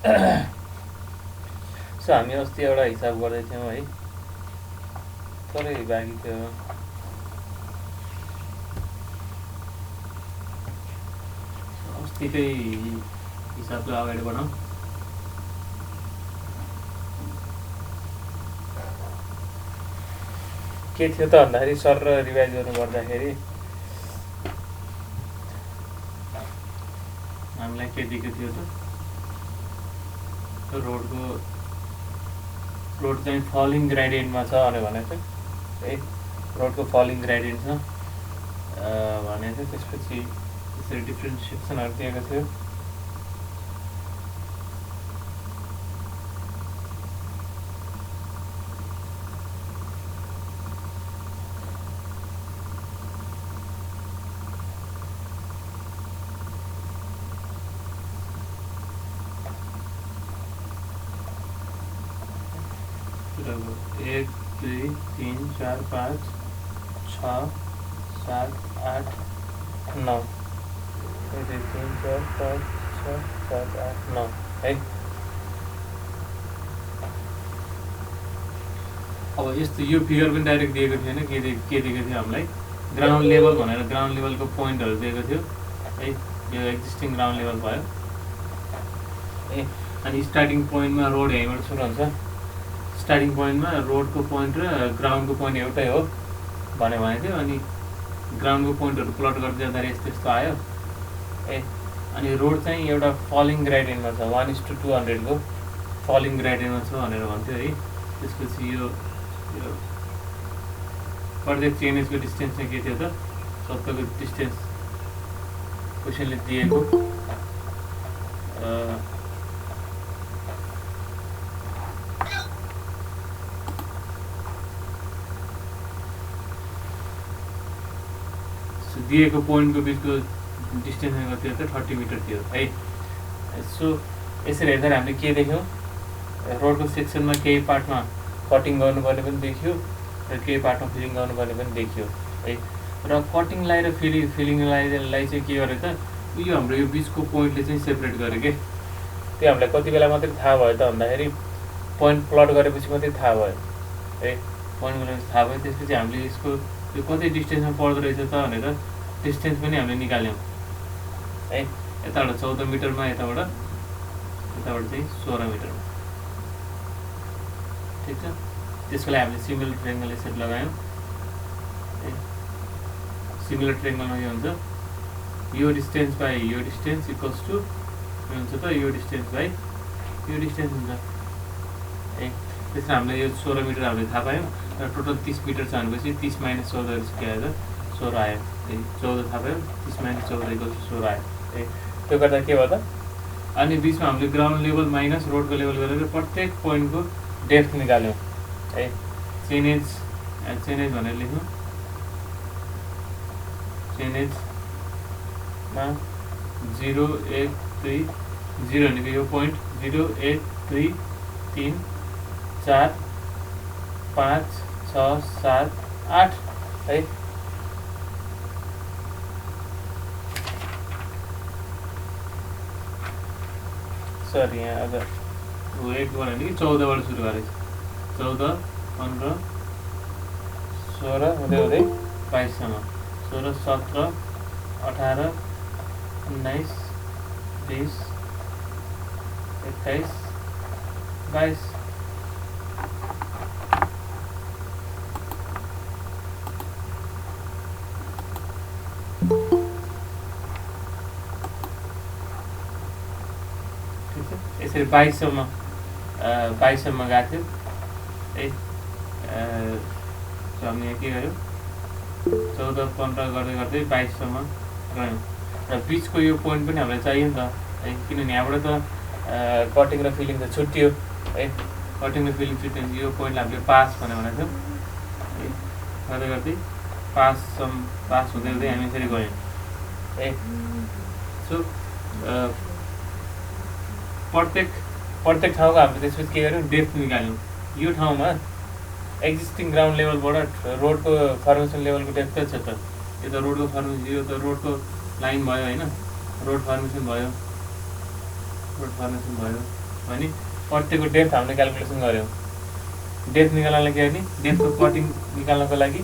So हामी अस्ति एउटा हिसाब गर्दै थियौँ है, थोरै बाँकी थियो। अस्तिकै हिसाबलाई अगाडि बढाउँ। के थियो त भन्दाखेरि सर र रिभाइज गर्नु पर्दाखेरि हामीलाई के दिएको थियो त, रोड चाहिँ फलिङ ग्रेडियन्टमा छ भनेको थियो है, रोडको फलिङ ग्रेडियन्ट छ भनेको थियो। त्यसपछि त्यसरी डिफ्रेन्सिएसनहरू दिएको थियो। एक दुई तीन चार पाँच छ सात आठ नौ, एक दुई तीन चार पाँच छ सात आठ नौ है। अब यस्तो यो फिगर पनि डाइरेक्ट दिएको थिएन, के दिएको थियो हामीलाई ग्राउन्ड लेभल भनेर, ग्राउन्ड लेभलको पोइन्टहरू दिएको थियो है। यो एक्जिस्टिङ ग्राउन्ड लेभल भयो है। अनि स्टार्टिङ पोइन्टमा रोड यहीँबाट सुरु हुन्छ। स्टार्टिङ पोइन्टमा रोडको पोइन्ट र ग्राउन्डको पोइन्ट एउटै हो भनेको थियो। अनि ग्राउन्डको पोइन्टहरू प्लट गर्दै जाँदाखेरि यस्तो आयो ए। अनि रोड चाहिँ एउटा फलिङ ग्रेडियन्टमा छ, 1:200 को फलिङ ग्रेडियन्टमा छ भनेर भन्थ्यो है। त्यसपछि यो प्रत्येक चेनेजको डिस्टेन्स चाहिँ के थियो त, सत्तरको डिस्टेन्स क्वेसनले दिएको। दिएको पोइन्टको बिचको डिस्टेन्स कति थियो त, 30 मिटर थियो है। सो यसरी हेर्दा हामीले के देख्यौँ, रोडको सेक्सनमा केही पार्टमा कटिङ गर्नुपर्ने पनि देखियो र केही पार्टमा फिलिङ गर्नुपर्ने पनि देखियो है। र कटिङलाई र फिलिङलाई चाहिँ के गर्यो त, यो हाम्रो यो बिचको पोइन्टले चाहिँ सेपरेट गर्यो के। त्यो हामीलाई कति बेला मात्रै थाहा भयो त भन्दाखेरि पोइन्ट प्लट गरेपछि मात्रै थाहा भयो है। पोइन्ट गरेपछि थाहा भयो। त्यसपछि हामीले यसको यो कति डिस्टेन्समा पर्दो रहेछ त भनेर डिस्टेन्स पनि हामीले निकाल्यौँ है। यताबाट 14 मिटरमा, यताबाट चाहिँ 16 मिटरमा, ठिक छ। त्यसको लागि हामीले सिमिलर ट्रायङ्गल यसरी लगायौँ है। सिमिलर ट्रायङ्गलमा के हुन्छ, यो डिस्टेन्स बाई यो डिस्टेन्स इक्वल्स टु के हुन्छ त, यो डिस्टेन्स बाई यो डिस्टेन्स हुन्छ है। त्यसमा हामीले यो 16 मिटर हामीले थाहा पायौँ र टोटल 30 मिटर छ भनेपछि 30 - 14 के आयो त, 16 आयो है। 14 थाहा पायौँ, 30 - 14 इक्वल्स टु 16 आयो है। त्यो गर्दा के भयो त, अनि बिचमा हामीले ग्राउन्ड लेभल माइनस रोडको लेभल गरेर प्रत्येक पोइन्टको डेप्थ निकाल्यौँ है। चेनेज भनेर लेख्नु, चेनेजमा 0 1 2 0 भनेको यो पोइन्ट 0 1 2 3 4 5 6 7 8 है। सरी यहाँ अगर वो एक भने कि 14बाट सुरु गरेको छ, 14 15 16 हुँदै 22सम्म, 16 17 18 19 20 21 22। यसरी 22सम्म गएको थियो है। हामीले के गर्यो, 14 15 गर्दै 22सम्म गयौँ। र बिचको यो पोइन्ट पनि हामीलाई चाहियो नि त है, किनभने यहाँबाट त कटिङ र फिलिङ त छुट्टियो है। कटिङ र फिलिङ छुट्टियो, यो पोइन्टलाई हामीले पास भनेको थियौँ है। गर्दै पास हुँदै हामी यसरी गयौँ है। सो प्रत्येक ठाउँको हामीले त्यसपछि के गर्यौँ, डेप्थ निकाल्यौँ। यो ठाउँमा एक्जिस्टिङ ग्राउन्ड लेभलबाट रोडको फर्मेसन लेभलको डेप्थ कति छ त, यो त रोडको फर्मेसन, यो त रोडको लाइन भयो होइन, रोड फर्मेसन भयो भने पट्टीको डेप्थ हामीले क्यालकुलेसन गऱ्यौँ। डेप्थ निकाल्नलाई के गर्ने, डेप्थको कटिङ निकाल्नको लागि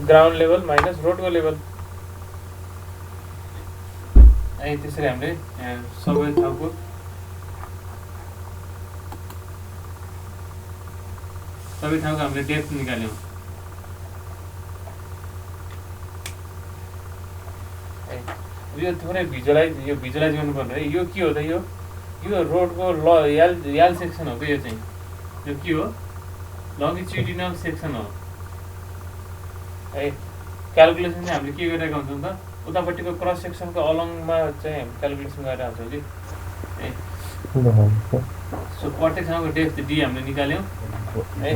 ग्राउन्ड लेभल माइनस रोडको लेभल। है त्यसरी हामीले सबै ठाउँको हामीले डेप्थ निकाल्यौँ। यो थोरै भिजुअलाइज गर्नुपर्ने है। यो के हो त, यो रोडको यल सेक्सन हो कि यो चाहिँ, यो के हो, लङ्गिट्युडिनल सेक्सन हो है। क्यालकुलेसन चाहिँ हामीले के गरिरहेको हुन्छौँ त, उतापट्टिको क्रस सेक्सनको अलङमा चाहिँ हामी क्यालकुलेसन गरेर आउँछौँ कि है। सो प्रत्येक ठाउँको डेप्थ डी हामीले निकाल्यौँ है,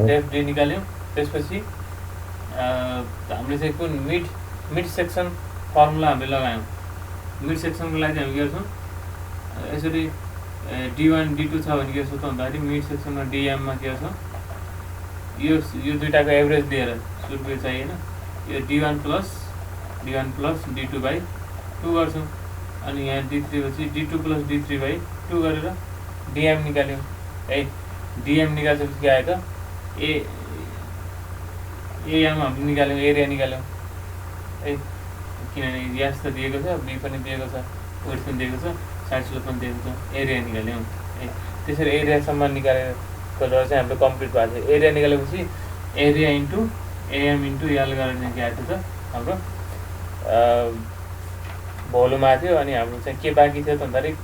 डेप्थ डी निकाल्यौँ। त्यसपछि हामीले चाहिँ कुन मिड सेक्सन फर्मुला हामीले लगायौँ। मिड सेक्सनको लागि हामी के गर्छौँ, यसरी D1 D2 छ भने के गर्छौँ त भन्दाखेरि मिड सेक्सनमा डिएममा के गर्छौँ, यो दुइटाको एभरेज दिएर सुरुको चाहिए होइन, यो D1 प्लस D2/2 गर्छौँ। अनि यहाँ D3 पछि D2 प्लस D3/2 गरेर डिएम निकाल्यौँ है। डिएम निकालेपछि के आयो त, एएम हामीले निकाल्यौँ, एरिया निकाल्यौँ है। किनभने यास त दिएको छ, बी पनि दिएको छ, वेट पनि दिएको छ, साइड स्लोप पनि दिएको छ, एरिया निकाल्यौँ है। त्यसरी एरियासम्म निकालेर चाहिँ हाम्रो कम्प्लिट भएको थियो। एरिया निकालेपछि एरिया इन्टु एएम इन्टु यल गरेर चाहिँ के आएको थियो त हाम्रो भोल्युम आएको थियो। अनि हाम्रो चाहिँ के बाँकी थियो त भन्दाखेरि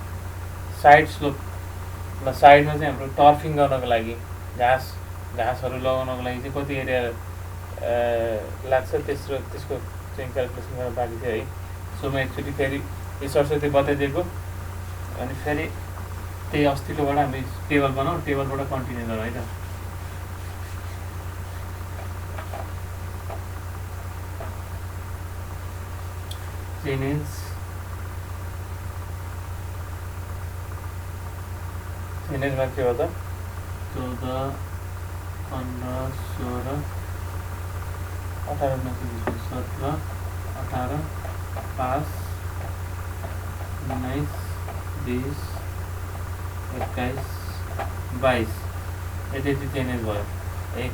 साइडमा चाहिँ हाम्रो टर्फिङ गर्नको लागि घाँसहरू लगाउनको लागि चाहिँ कति एरिया लाग्छ त्यसको चाहिँ क्यालकुलेसन गर्न बाँकी थियो है। सो म एकचोटि फेरि यो सरस्वती बताइदिएको, अनि फेरि त्यही अस्तिकोबाट हामी टेबल बनाऊ, टेबलबाट कन्टिन्यू गरौँ है त। चेनेजमा के हो त, 14, 15, 16, 18, 17, 18, 5, 19, 20, 21, 22 यति चेन्जेस भयो है।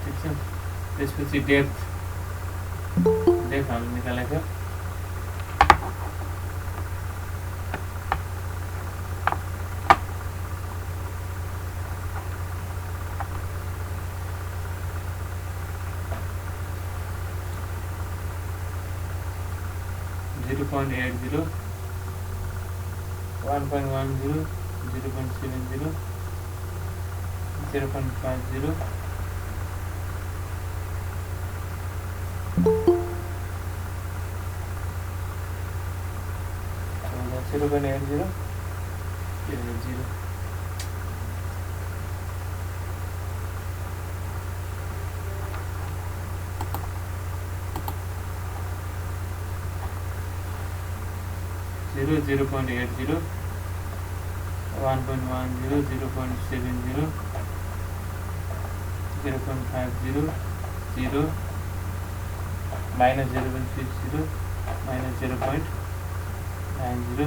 ठिक छ। त्यसपछि डेप्थ हामीले निकालेको थियो। .80, 1.10, 0.70, 0.50, 0.80, 0. 0.80, 1.10, 0.70, 0.50, 0, minus 0.60, minus 0.90,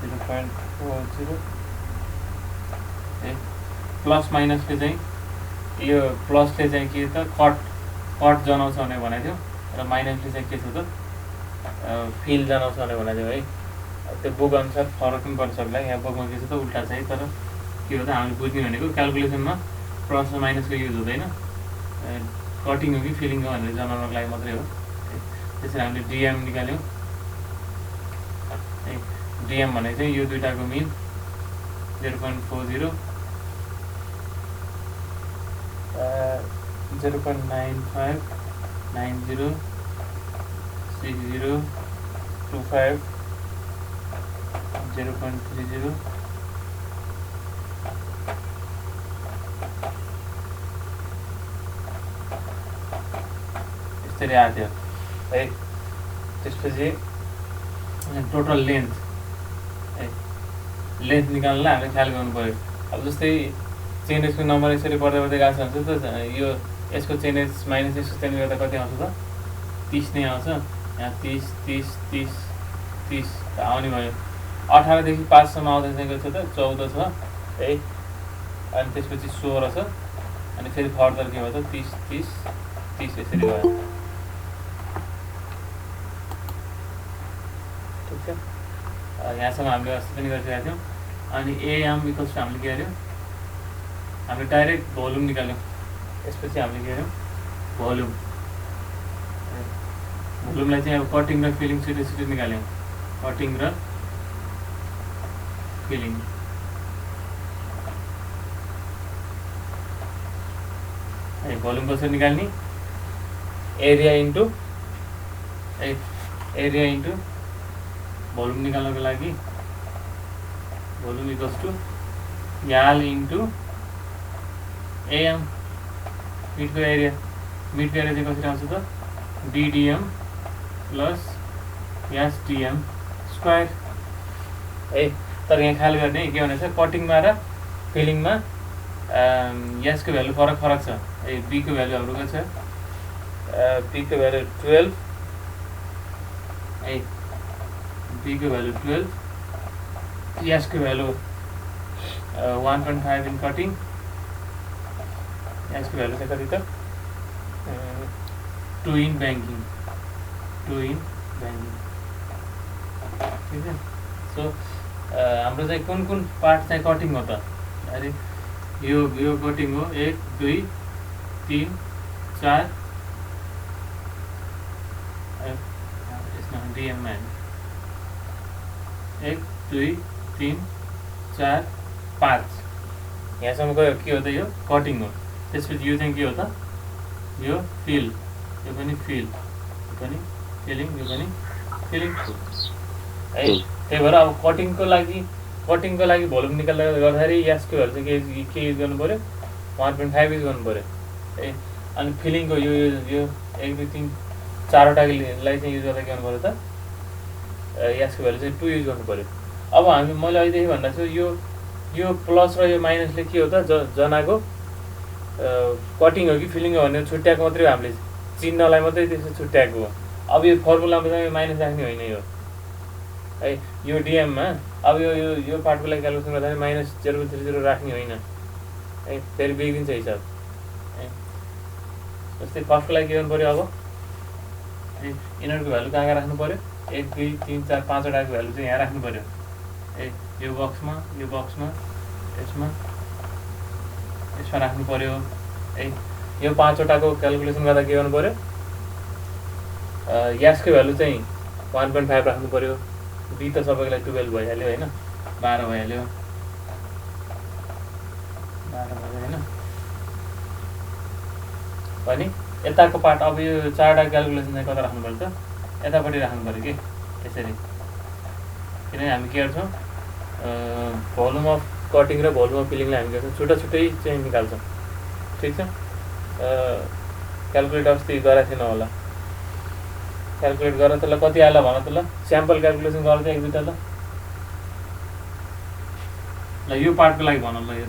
0.40 है। प्लस माइनसले चाहिँ यो प्लसले चाहिँ के त कट जनाउँछ भनेर भनेको थियो, र माइनसले चाहिँ के छ त फिल जनाउँछ भनेर भनेको थियो है। त्यो बुक अनुसार फरक पनि पर्न सक्ला। यहाँ बुकमा के छ त उल्टा छ है। तर के हो त हामीले बुझ्ने भनेको क्यालकुलेसनमा प्लस र माइनसको युज हुँदैन, कटिङ हो कि फिलिङ हो भनेर जनाउनको लागि मात्रै हो। त्यसरी हामीले डिएम निकाल्यौँ है। डिएम भनेको चाहिँ यो दुइटाको मिन 0.40, 0.95, 90, 60, 25, 0.30, यसरी आएको थियो है। त्यसपछि टोटल लेन्थ है, लेन्थ निकाल्नलाई हामीले ख्याल गर्नु पऱ्यो। अब जस्तै चेन एजको नम्बर यसरी बढ्दै गएको छ भने त यो यसको चेन एज माइनस यसको चेन गर्दा कति आउँछ त 30 नै आउँछ यहाँ 30 30 30 30 आउने भयो 18 देखि 5 सम्म आउँदै गएको छ त 14 छ है अनि त्यसपछि 16 छ अनि फेरि फर्दर के भयो त 30 30 30 यसरी भयो ठिक छ यहाँसम्म हामीले अस्ति पनि गरिसकेका थियौँ अनि एएम इक्वल्स टु हामीले के गर्यौँ हामीले डाइरेक्ट भोल्युम निकाल्यौँ त्यसपछि हामीले के गर्यौँ भोल्युमलाई चाहिँ अब कटिङ र फिलिङ छिटो छिटो निकाल्यौँ कटिङ र फिलिङ भोल्युम कसरी निकाल्ने एरिया इन्टु भोल्युम निकाल्नको लागि भोल्युम इक्वल्स टु याल इन्टु एएम मिडको एरिया चाहिँ कसरी आउँछ त डिडिएम प्लस एसडिएम स्क्वायर है तर यहाँ ख्याल गर्ने के भनेछ कटिङमा र फिलिङमा यसको भ्यालु फरक छ है बीको भ्यालु हाम्रो के छ बीको भ्यालु 12 है बीको भ्यालु 12 यसको भ्यालु 1.5 इन कटिङ यसको भ्यालु चाहिँ कति त 2 इन ब्याङ्किङ ठिक छ सो हाम्रो चाहिँ कुन पार्ट चाहिँ कटिङ हो त अरे यो कटिङ हो 1 2 3 4 यसमा डिएममा 1 2 3 4 5 यहाँसम्म गयो के हो त यो कटिङ हो त्यसपछि यो चाहिँ के हो त यो फिल यो पनि फिल यो पनि फिलिङ यो पनि फिलिङ है त्यही भएर अब कटिङको लागि भोल्युम निकाल्दा गर्दाखेरि यसको भ्यालु चाहिँ के युज गर्नु पऱ्यो 1.5 युज गर्नु पऱ्यो है अनि फिलिङको यो 1 2 3 4वटालाई चाहिँ युज गर्दा के गर्नु पऱ्यो त यसको भ्यालु चाहिँ 2 युज गर्नु पऱ्यो अब मैले अहिलेदेखि भन्दा छु यो प्लस र यो माइनसले के हो त जनाको कटिङ हो कि फिलिङ हो भनेर छुट्याएको मात्रै हो हामीले चिन्हलाई मात्रै त्यसो छुट्याएको हो अब यो फर्मुलामा चाहिँ माइनस राख्ने होइन यो है यो डिएममा अब यो पार्टको लागि क्यालकुलेसन गर्दा -0.30 राख्ने होइन है फेरि बिग्रिन्छ हिसाब है जस्तै फर्स्टको लागि के गर्नु पऱ्यो अब यिनीहरूको भ्यालु कहाँ राख्नु पऱ्यो 1 2 3 4 5वटाको भ्यालु चाहिँ यहाँ राख्नु पऱ्यो है यो बक्समा यसमा राख्नु पऱ्यो है यो 5वटाको क्यालकुलेसन गर्दा के गर्नु पऱ्यो यसको भ्यालु चाहिँ 1.5 राख्नु पऱ्यो बी त सबैको लागि 12 भइहाल्यो होइन 12 भइहाल्यो होइन भने यताको पार्ट अब यो 4वटा क्यालकुलेसन चाहिँ कता राख्नु पर्छ त यतापट्टि राख्नु पऱ्यो कि यसरी किनभने हामी के गर्छौँ भोल्युम अफ कटिङ र भोल्युम अफ फिलिङलाई हामी गर्छौँ छुट्टै चाहिँ निकाल्छौँ ठिक छ क्यालकुलेट अस्ति गरेको थिएन होला क्यालकुलेट गर त ल कति आयो भन त ल स्याम्पल क्यालकुलेसन गर त एक दुईवटा ल यो पार्टको लागि भन ल यो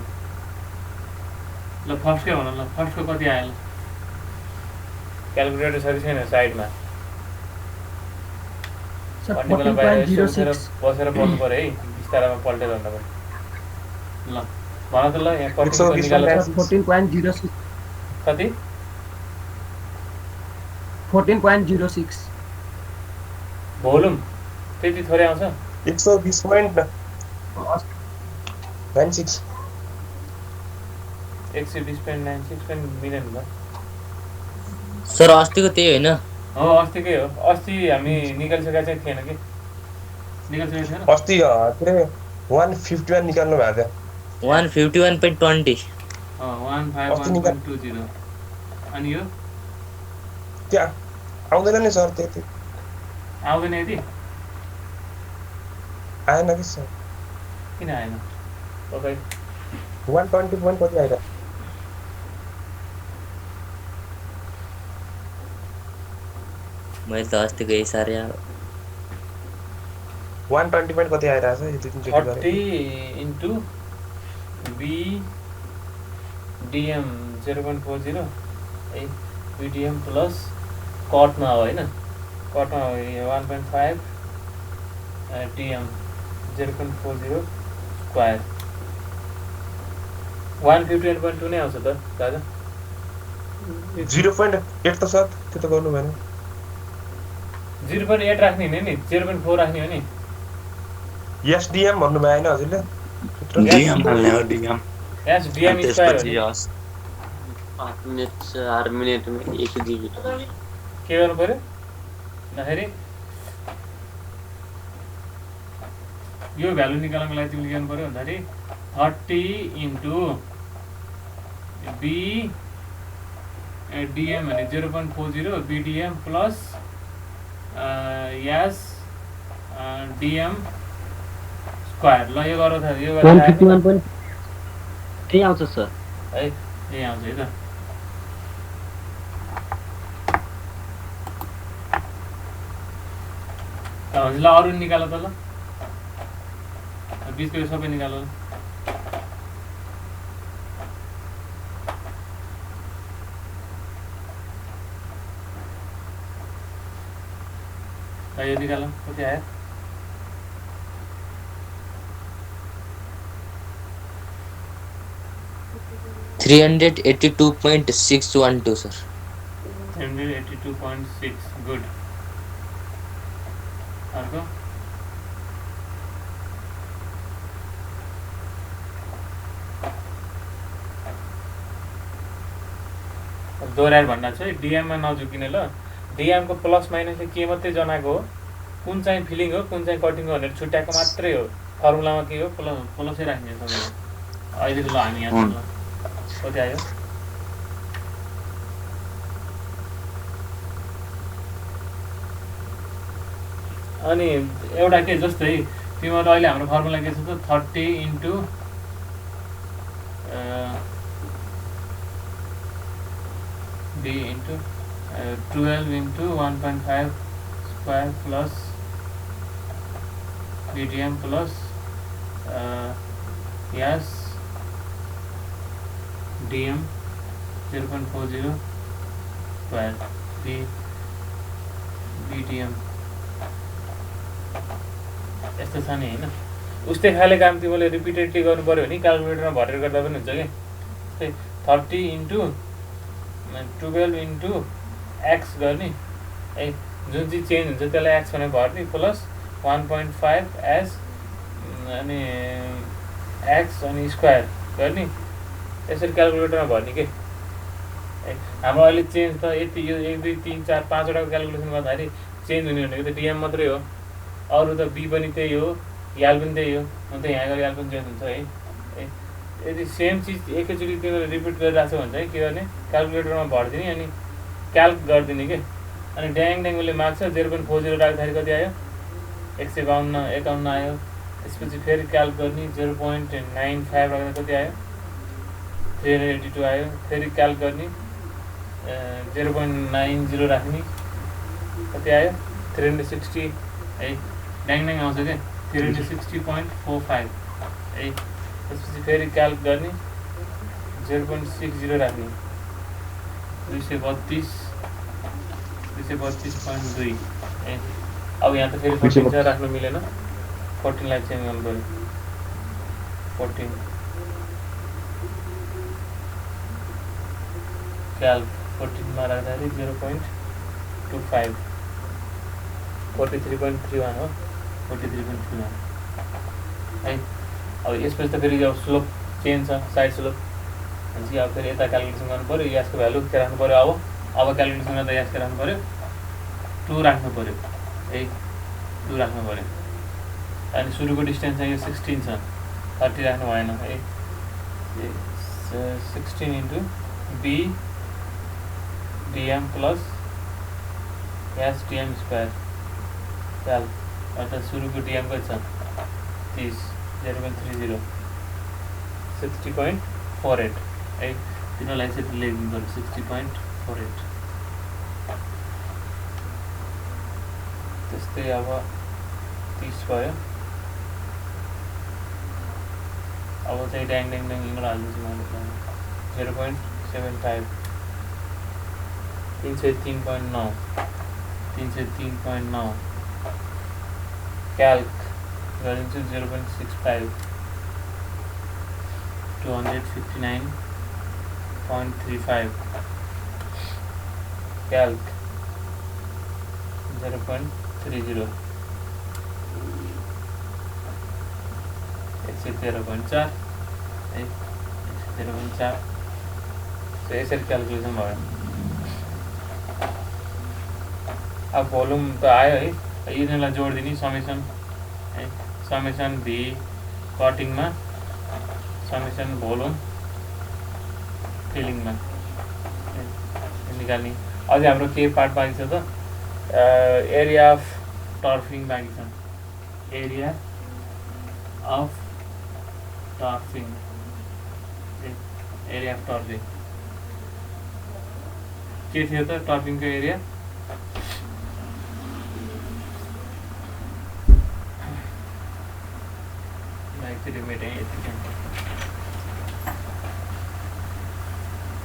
ल फर्स्टकै भन ल फर्स्टको कति आयो ल क्यालकुलेटर सरी छैन साइडमा बसेर पढ्नु पऱ्यो है बिस्तारामा पल्टेर भन्दा पनि ल भन त ल यहाँ कति निकाल्नु 14.06 कति 14.06 भोल्युम त्यति थोरै आउँछ 120.96 120.96 पनि मिलेन ल सर अस्तिको त्यही होइन हो अस्तिकै हो अस्ति हामी निकालिसकेका चाहिँ थिएन कि निकालिसकेको थिएन अस्ति के 151 निकाल्नु भएको थियो 151.20 151.20 अनि यो त्यहाँ आउँदैन नि सर त्यति आउँदैन यति आएन कि सर किन आएन ओके 120 point कति आइरा मैले त अस्तिको यही सारे 120 point कति आइरा छ यो दुई तीन चोटी 30 into b dm 0.40 है bdm plus कटमा हो होइन कटमा हो 1.5 DM 0.40 स्क्वायर 151.2 नै आउँछ त दादा 0.8 त सर त्यो त गर्नु भएन 0.8 राख्ने होइन नि 0.4 राख्ने हो नि एसडीएम भन्नु भएन हजुरले DM हाल्ने हो DM एस DM स्क्वायर हो त्यसपछि नि हस् 8 मिनट 4 मिनट में 1 GB के गर्नु पर्यो भन्दाखेरि यो भ्यालु निकाल्नको लागि तिमीले के गर्नु पर्यो भन्दाखेरि 30 इन्टु बी DM भने 0.40 BDM प्लस यस DM स्क्वायर ल यो गर त यो गरेर 151.3 आउँछ सर है यही आउँछ है त ल अरू निकाल त ल बिचको यो सबै निकाल ल यो निकाल कति आयो 382.612 sir. 382.6 good. अर्को दोहोऱ्याएर भन्दा चाहिँ डिएममा नझुकिने ल डिएमको प्लस माइनसले के मात्रै जनाएको हो कुन चाहिँ फिलिङ हो कुन चाहिँ कटिङ हो भनेर छुट्याएको मात्रै हो फर्मुलामा के हो प्लसै राख्ने सबैले अहिले ल हामी यहाँ ल कति आयो अनि एउटा के जस्तै तिम्रो अहिले हाम्रो फर्मुला के छ त 30 into b into 12 into 1.5 square plus BDM plus yes DM 0.40 square BDM यस्तो छ नि हैन उस्तै खाले काम तिमीले रिपिटेडली गर्नु पर्यो नि क्याल्कुलेटरमा भरेर गर्दा पनि हुन्छ के त्यस्तै 30 इन्टु 12 इन्टु एक्स गर्ने है जुन चाहिँ चेन्ज हुन्छ त्यसलाई एक्स भनेर भर्ने प्लस 1.5 एस अनि एक्स अनि स्क्वायर गर्ने यसरी क्याल्कुलेटरमा भर्ने के है हाम्रो अहिले चेन्ज त यति यो 1 2 3 4 5 वटाको क्याल्कुलेसन गर्दाखेरि चेन्ज हुने भनेको त डिएम मात्रै हो अरू त बी पनि त्यही हो याल पनि त्यही हो अन्त यहाँ गएर याल पनि चेन्ज हुन्छ है यदि सेम चिज एकैचोटि तिमीले रिपिट गरिरहेको छ भने चाहिँ के गर्ने क्याल्कुलेटरमा भरिदिने अनि क्याल्क गरिदिने के अनि ड्याङ ड्याङ उसले माग्छ 0.40 राख्दाखेरि कति आयो 152 आयो त्यसपछि फेरि क्याल्क गर्ने 0.95 राख्दा कति आयो 382 आयो फेरि क्याल्क गर्ने 0.90 राख्ने कति आयो 360 है ड्याङ ड्याङ आउँछ क्या 360.45 है त्यसपछि फेरि क्याल्क गर्ने 0.60 राख्ने 232.2 है अब यहाँ त फेरि 14 छ राख्नु मिलेन 14 लाई चेन्ज गर्नु पर्यो 14 क्याल्क 14 मा राख्दाखेरि 0.25 43.31 हो 43.31 है अब यसपछि त फेरि अब स्लोप चेन्ज छ साइड स्लोप भनेपछि अब फेरि यता क्याल्कुलेसन गर्नु पऱ्यो यसको भ्यालु के राख्नु पऱ्यो अब क्याल्कुलेसन गर्दा यसको राख्नु पऱ्यो 2 राख्नु पऱ्यो है 2 राख्नु पऱ्यो अनि सुरुको डिस्टेन्स चाहिँ यो 16 छ 30 राख्नु भएन है 16 into B DM plus S DM square calc अर्थात् सुरुको डिएम कति छ 30 0.30 60.48 है तिनीहरूलाई चाहिँ लेख्नु पर्यो 60.48 त्यस्तै अब 30 भयो अब चाहिँ ड्याङ ड्याङ ड्याङ यिनीहरू हाल्दैछु मैले 0.75 303.9 303.9 calc गरिन्छु 0.65 259.35 calc 0.30 113.4 है 113.4 सो यसरी क्यालकुलेसन भयो। अब भोल्युम त आयो है, यिनीहरूलाई जोडिदिने समेसन है, समेसन भी कटिङमा समेसन भोल्युम फिलिङमा निकाल्ने। अझै हाम्रो के पार्ट बाँकी छ त, एरिया अफ टर्फिङ बाँकी छ, एरिया अफ टर्फिङ एरिया अफ टर्फिङ के थियो त टर्फिङको एरिया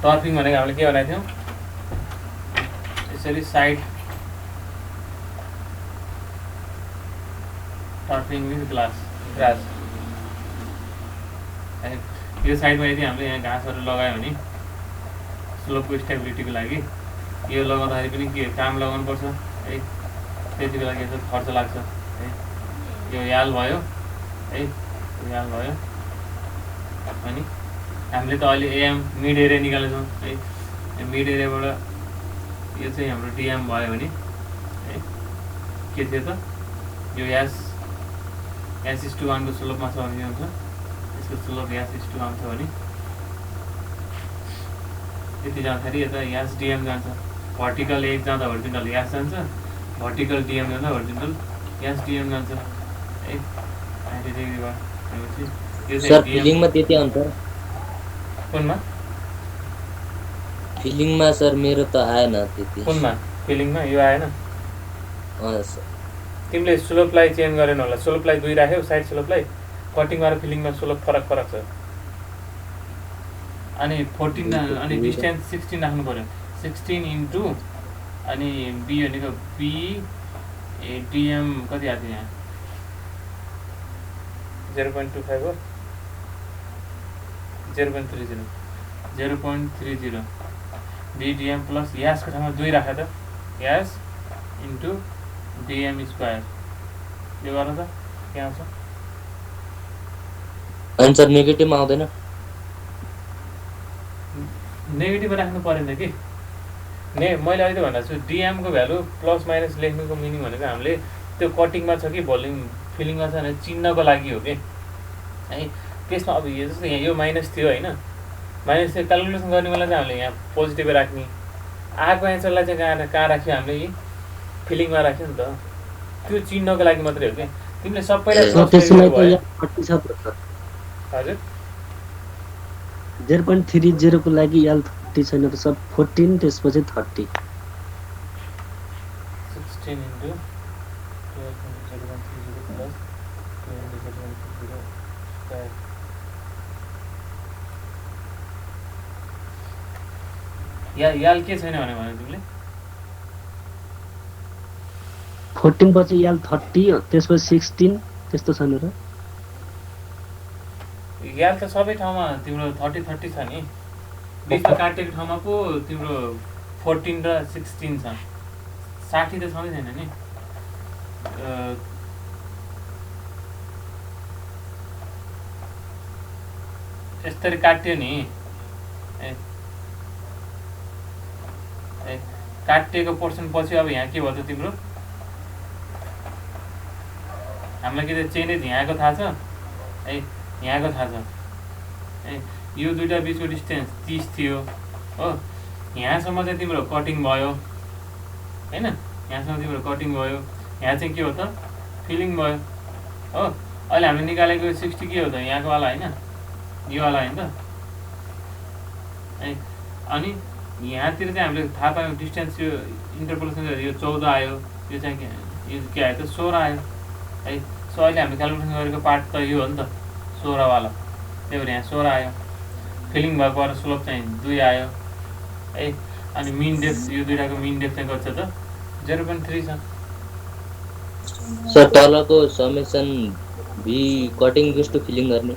टर्फिङ भनेको हामीले के भनेको थियौँ, यसरी साइड टर्फिङ विथ ग्रास यो साइडमा यदि हामीले यहाँ घाँसहरू लगायो भने स्लोपको स्टेबिलिटीको लागि यो लगाउँदाखेरि पनि के काम लगाउनुपर्छ है, त्यतिको लागि यसो खर्च लाग्छ है। यो याल भयो है, याल भयो अनि हामीले त अहिले एएम मिड एरिया निकालेछौँ है, मिड एरियाबाट यो चाहिँ हाम्रो डिएम भयो भने है के थियो त, यो S/1 को स्लोपमा छ भने के हुन्छ, यसको स्लोप S/1 छ भने यति जाँदाखेरि यता SDM जान्छ, भर्टिकल एक जाँदा हरिजन्टल S जान्छ, भर्टिकल DM जाँदा हरिजन्टल SDM जान्छ है। 90 डिग्रीबाट यो सर चाहिँ फिलिङमा त्यति अन्तर कुनमा फिलिङमा सर मेरो त आएन त्यति। कुनमा फिलिङमा यो आएन, सर तिमीले स्लोपलाई चेन्ज गरेन होला, स्लोपलाई 2 राख्यौ साइड स्लोपलाई, कटिङमा र फिलिङमा स्लोप फरक छ। अनि 14 अनि डिस्टेन्स 16 राख्नु पर्यो, 16 इन्टु अनि बी भनेको बी डिएम कति आएको थियो यहाँ 0.25 हो, 0.30 डिडिएम प्लस यासको ठाउँमा 2 राखेर त यास इन्टु डिएम स्क्वायर यो गर त के आउँछ। आन्सर नेगेटिभमा आउँदैन, नेगेटिभ राख्नु परेन कि मैले अहिले भन्दा छु डिएमको भ्यालु प्लस माइनस लेख्नुको मिनिङ भनेको हामीले त्यो कटिङमा छ कि भोल्युम फिलिङमा छ भने चिन्हको लागि हो कि है। त्यसमा अब यो जस्तो यहाँ यो माइनस थियो होइन, माइनस थियो क्यालकुलेसन गर्ने बेला चाहिँ हामीले यहाँ पोजिटिभ राख्ने, आएको एन्सरलाई चाहिँ कहाँ राख्यो हामीले यी फिलिङमा राख्यो नि त, त्यो चिन्हको लागि मात्रै हो कि। तिमीले सबैलाई हजुर 0.30 को लागि याल 30 छैन सब 14 त्यसपछि 30 16 इन्टु 12 याल के छैन भने तिमीले 14 पछि याल 30 त्यसपछि 16 त्यस्तो छैन र याल त सबै ठाउँमा तिम्रो 30 छ नि, बिचमा काटेको ठाउँमा पो तिम्रो 14 र 16 छ, 60 त छँदै छैन नि। यसरी काट्यो नि काटिएको पोर्सन पछि अब यहाँ के भयो त तिम्रो हामीलाई के त चेन्ज यहाँको थाहा छ है, यहाँको थाहा छ है, यो दुईटा बिचको डिस्टेन्स 30 थियो हो, यहाँसम्म चाहिँ तिम्रो कटिङ भयो हैन, यहाँसम्म तिम्रो कटिङ भयो, यहाँ चाहिँ के हो त फिलिङ भयो हो। अहिले हामीले निकालेको 60 के हो त यहाँको वाला हैन, यो वाला हैन त है। अनि यहाँतिर चाहिँ हामीले थाहा पायौँ डिस्टेन्स यो इन्टरपोलेसन यो 14 आयो, यो चाहिँ यो के आयो त 16 आयो है। सो अहिले हामीले क्यालकुलेसन गरेको पार्ट त यो हो नि त 16 वाला, त्यही भएर यहाँ 16 आयो, फिलिङ भएको स्लोप चाहिँ 2 आयो है। अनि मिन डेप्थ यो दुईटाको मिन डेप्थ चाहिँ कति छ त 0.3 छ सर तलको समेसन भी कटिङ टु फिलिङ गर्ने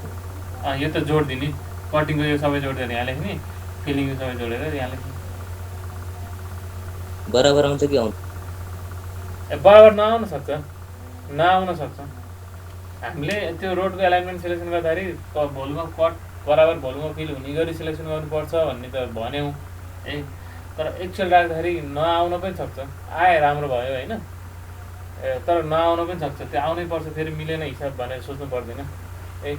यो त जोड दिने कटिङको यो सबै जोडेर यहाँ लेख्ने फिलिङको सबै जोडेर यहाँ लेख्ने बराबर आउँछ कि आउँछ बराबर नआउन सक्छ हामीले त्यो रोडको एलाइनमेन्ट सिलेक्सन गर्दाखेरि भोल्युम अफ कट बराबर भोल्युम अफ फिल हुने गरी सिलेक्सन गर्नुपर्छ भन्ने त भन्यौँ है तर एक्चुअल राख्दाखेरि नआउन पनि सक्छ आए राम्रो भयो होइन तर नआउन पनि सक्छ त्यो आउनै पर्छ फेरि मिलेन हिसाब भनेर सोच्नु पर्दैन है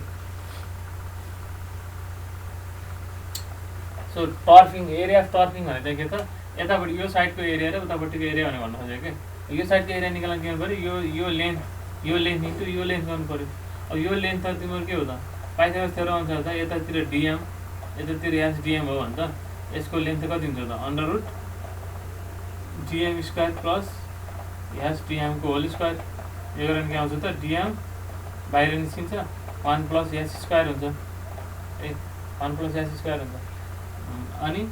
सो टर्फिङ एरिया अफ टर्फिङ भने चाहिँ के त यतापट्टि यो साइडको एरिया र उतापट्टिको एरिया भनेर भन्नु खोजेको कि यो साइडको एरिया निकाल्न के गर्नु पऱ्यो यो लेन्थ इन्टु यो लेन्थ गर्नु पऱ्यो अब यो लेन्थ त तिम्रो के हो त पाइथागोरस थ्योरम अनुसार त यतातिर डिएम यतातिर एसडिएम हो भने त यसको लेन्थ कति हुन्छ त under root DM square plus एसडिएमको होल स्क्वायर यो गरेर के आउँछ त डिएम बाहिर निस्किन्छ 1 प्लस एस स्क्वायर हुन्छ ए 1 प्लस एस स्क्वायर हुन्छ अनि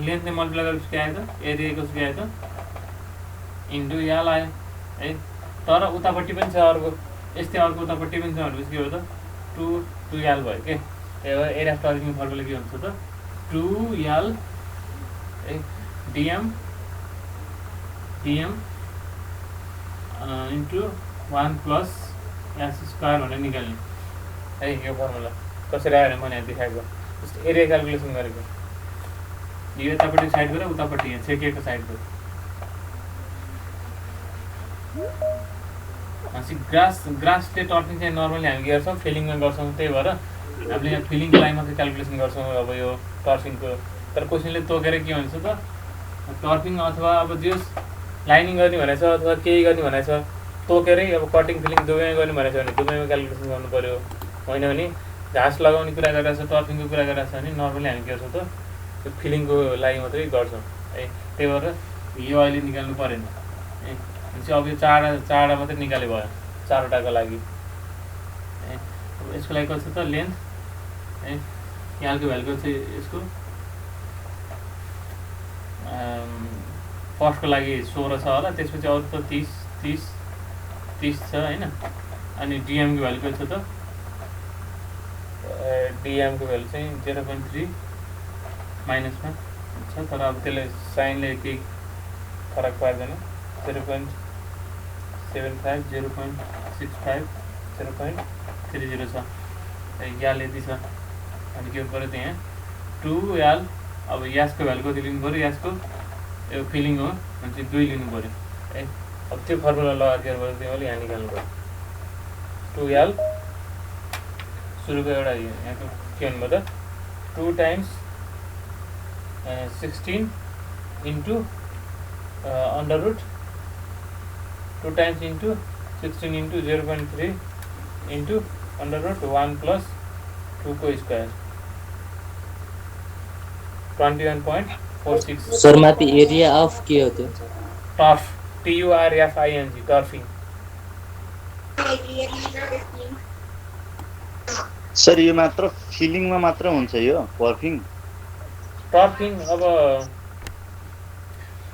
लेन्थले मल्टिप्लाई गरेपछि के आयो त एरियाको के आयो त इन्टु याल आयो है तर उतापट्टि पनि छ अर्को यस्तै अर्को उतापट्टि पनि छ भनेपछि के हो त 2 याल भयो के एरिया अफ टर्फिङ फर्मुला के हुन्छ त 2 याल DM into 1 plus S square भनेर निकाल्ने है यो फर्मुला कसरी आयो भने मैले देखाएको जस्तो एरिया क्यालकुलेसन गरेको यो यतापट्टि साइड गएर उतापट्टि यहाँ छेकिएको साइडको ग्रासले टर्फिङ चाहिँ नर्मली हामी के गर्छौँ फिलिङमा गर्छौँ त्यही भएर हामीले यहाँ फिलिङको लागि मात्रै क्यालकुलेसन गर्छौँ अब यो टर्फिङको तर क्वेसनले तोकेर के भन्छ त टर्फिङ अथवा अब जस लाइनिङ गर्ने भनेको छ अथवा केही गर्ने भनेको छ तोकेरै अब कटिङ फिलिङ दुवैमा गर्ने भनेको छ भने दुवैमा क्यालकुलेसन गर्नु पऱ्यो होइन भने घाँस लगाउने कुरा गरिरहेको छ टर्फिङको कुरा गरिरहेको छ भने नर्मली हामी के गर्छौँ त त्यो फिलिङको लागि मात्रै गर्छौँ है त्यही भएर यो अहिले निकाल्नु परेन है भनेपछि अब यो चारवटा मात्रै निकाले भयो चारवटाको लागि है अब यसको लागि कति छ त लेन्थ है यहाँको भ्यालु चाहिँ यसको फर्स्टको लागि 16 छ होला त्यसपछि अरू त 30 छ होइन अनि डिएमको भ्यालु कति छ त डिएमको भ्यालु चाहिँ 0.3 माइनसमा छ तर अब त्यसले साइनले केही फरक पार्दैन 0.75 0.65 0.30 छ याल यति छ अनि के पऱ्यो त्यहाँ 2 याल अब यासको भ्यालु कति लिनु पऱ्यो यासको यो फिलिङ हो भने चाहिँ 2 लिनु पऱ्यो है अब त्यो फर्मुला लगाएर त्यसले यहाँ निकाल्नु पऱ्यो 2 याल सुरुको एउटा यहाँको के भन्नुभयो त 2 times 16 into under root 2 times into 16 into 0.3 into under root 1 plus 2 को स्क्वायर 21.46 सर माथि एरिया अफ के हो त्यो टर्फ TURFING टर्फिङ सर यो मात्र फिलिङमा मात्र हुन्छ यो पर्फिङ अब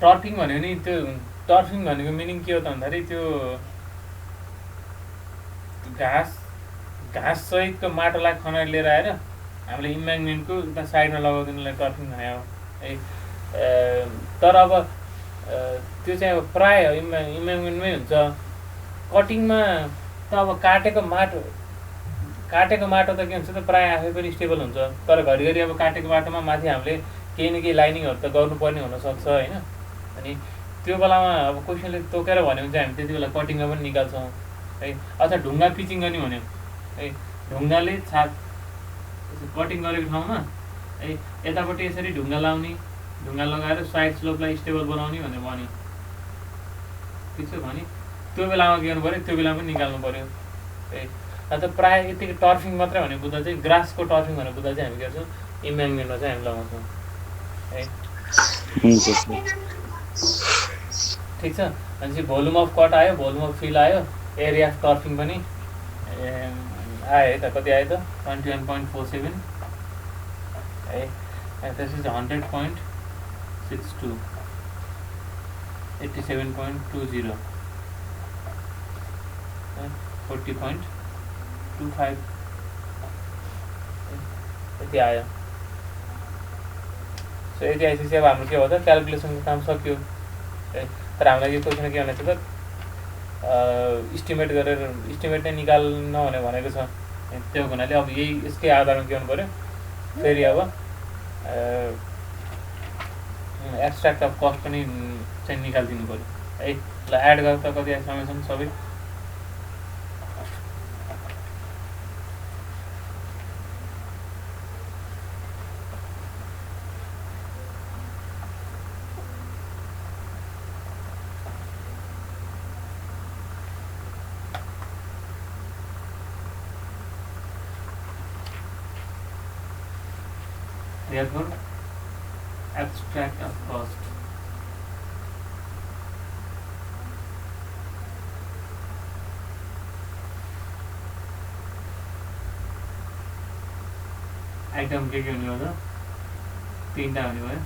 टर्फिङ भन्यो नि त्यो टर्फिङ भनेको मिनिङ के हो त भन्दाखेरि त्यो घाँस सहितको माटोलाई खनेर लिएर आएर हामीले इम्ब्याङ्कमेन्टको उता साइडमा लगाउँदैनलाई टर्फिङ भने हो है तर अब त्यो चाहिँ अब प्रायः इम्ब्याङ्कमेन्टमै हुन्छ कटिङमा त अब काटेको माटो त के हुन्छ त प्रायः आफै पनि स्टेबल हुन्छ तर घरिघरि अब काटेको बाटोमा माथि हामीले केही न केही लाइनिङहरू त गर्नुपर्ने हुनसक्छ होइन अनि त्यो बेलामा अब क्वेसनले तोकेर भन्यो भने चाहिँ हामी त्यति बेला कटिङमा पनि निकाल्छौँ है अथवा ढुङ्गा पिचिङ गर्ने भन्यो है ढुङ्गाले कटिङ गरेको ठाउँमा है यतापट्टि यसरी ढुङ्गा लाउने ढुङ्गा लगाएर साइड स्लोपलाई स्टेबल बनाउने भनेर भन्यो ठिक छ भने त्यो बेलामा के गर्नु पऱ्यो त्यो बेलामा पनि निकाल्नु पऱ्यो है अन्त प्रायः यतिको टर्फिङ मात्रै भनेर बुझ्दा चाहिँ ग्रासको टर्फिङ भनेर बुझ्दा चाहिँ हामी गर्छौँ इम्ब्याङ्कमेन्टमा चाहिँ हामी लगाउँछौँ है ठिक छ भनेपछि भोल्युम अफ कट आयो भोल्युम अफ फिल आयो एरिया अफ टर्फिङ पनि आयो है त कति आयो त 21.47 है and this is 100.62, 87.20, 40.25 यति आयो। सो यति आइसकेपछि अब हाम्रो के भयो त क्यालकुलेसनको काम सक्यो है। तर हामीलाई यो क्वेसन के भनेको छ त इस्टिमेट गरेर इस्टिमेट नै निकाल्न भनेको छ। त्यो हुनाले अब यही यसकै आधारमा के गर्नु पर्यो फेरि अब एब्स्ट्र्याक्ट अफ कस्ट पनि चाहिँ निकालिदिनु पर्यो है। ल एड गरेर त कति समेसन सबै therefore abstract of cost item के हुने भयो त तीनटा हुने भयो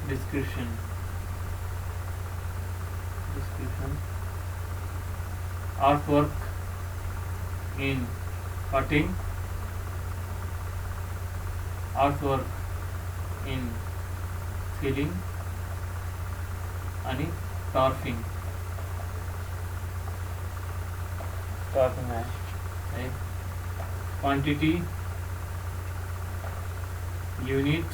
description artwork in cutting, artwork in filling आणि torfing है quantity unit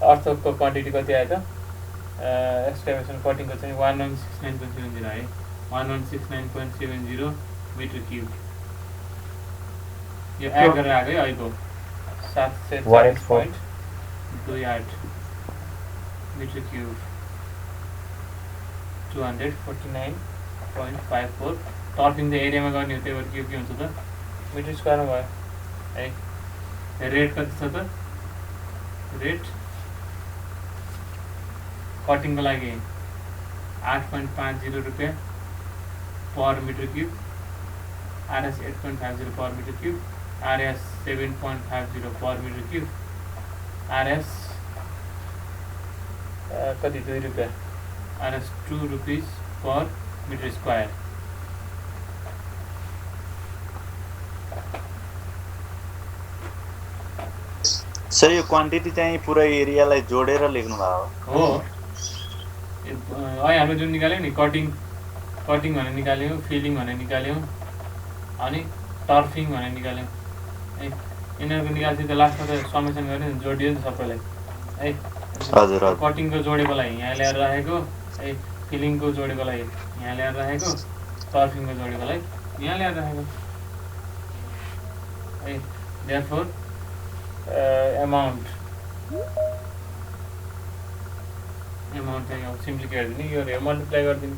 अर्थको क्वान्टिटी कति आयो त एक्सक्याभेसन कटिङको चाहिँ 1169.70 है 1169.70 मिटर क्युब यो एड गरेर आएको है अहिलेको 740.28 मिटर क्युब 249.54 टर्फिङ त एरियामा गर्ने हो त्यही भएर क्युब के हुन्छ त मिटर स्क्वायरमा भयो है रेट कति छ त रेट कटिङको लागि 8.50 रुपैयाँ per metre cube RS 8.50 per metre cube RS 7.50 per metre cube RS कति 2 रुपैयाँ RS 2 rupees per metre square sir यो क्वान्टिटी चाहिँ पुरै एरियालाई जोडेर लेख्नु भएको हो अहिले हामीले जुन निकाल्यौँ नि कटिङ भनेर निकाल्यौँ फिलिङ भनेर निकाल्यौँ अनि टर्फिङ भनेर निकाल्यौँ है यिनीहरूको निकाल्छ त लास्टमा त समेसन गर्ने जोडियो नि त सबैलाई है हजुर कटिङको जोडेकोलाई यहाँ ल्याएर राखेको है फिलिङको जोडेकोलाई यहाँ ल्याएर राखेको टर्फिङको जोडेकोलाई यहाँ ल्याएर राखेको है देयरफोर amount चाहिँ अब सिम्पली के गरिदिने यो रे मल्टिप्लाई गरिदिने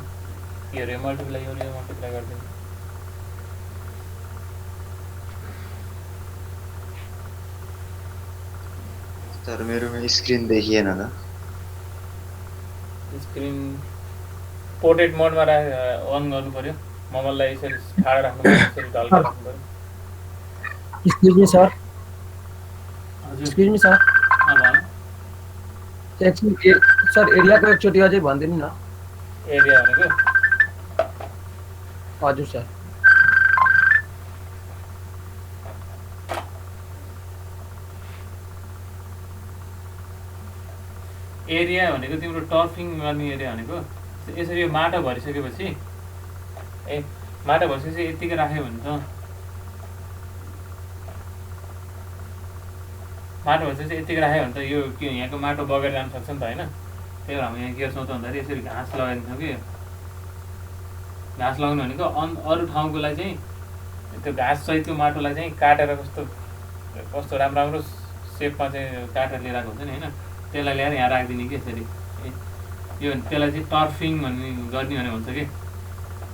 यो रे मल्टिप्लाई गरिदिने सर मेरोमा स्क्रिन देखिएन त स्क्रिन पोर्ट्रेट मोडमा अन गर्नु पर्यो मोबाइललाई यसरी ठाडो राख्नु पर्यो यसरी ढल्का राख्नु पर्यो Excuse me, sir. हजुर Excuse me, sir. भन सर एरियाको एकचोटि अझै भनिदिनु न एरिया भनेको हजुर सर एरिया भनेको तिम्रो टर्फिङ गर्ने एरिया भनेको यसरी यो माटो भरिसकेपछि ए माटो भरिसकेपछि यतिकै राख्यो भने त माटो भइसकेपछि यतिकै राख्यो भने त यो के यहाँको माटो बगेर जान सक्छ नि त होइन त्यही भएर हामी यहाँ के गर्छौँ त भन्दाखेरि यसरी घाँस लगाइदिन्छौँ कि घाँस लगाउनु भनेको अरू ठाउँकोलाई चाहिँ त्यो घाँससहितको माटोलाई चाहिँ काटेर कस्तो राम्रो सेपमा चाहिँ काटेर लिएर आएको हुन्छ नि होइन त्यसलाई ल्याएर यहाँ राखिदिने कि यसरी यो त्यसलाई चाहिँ टर्फिङ गर्ने भने भन्छ कि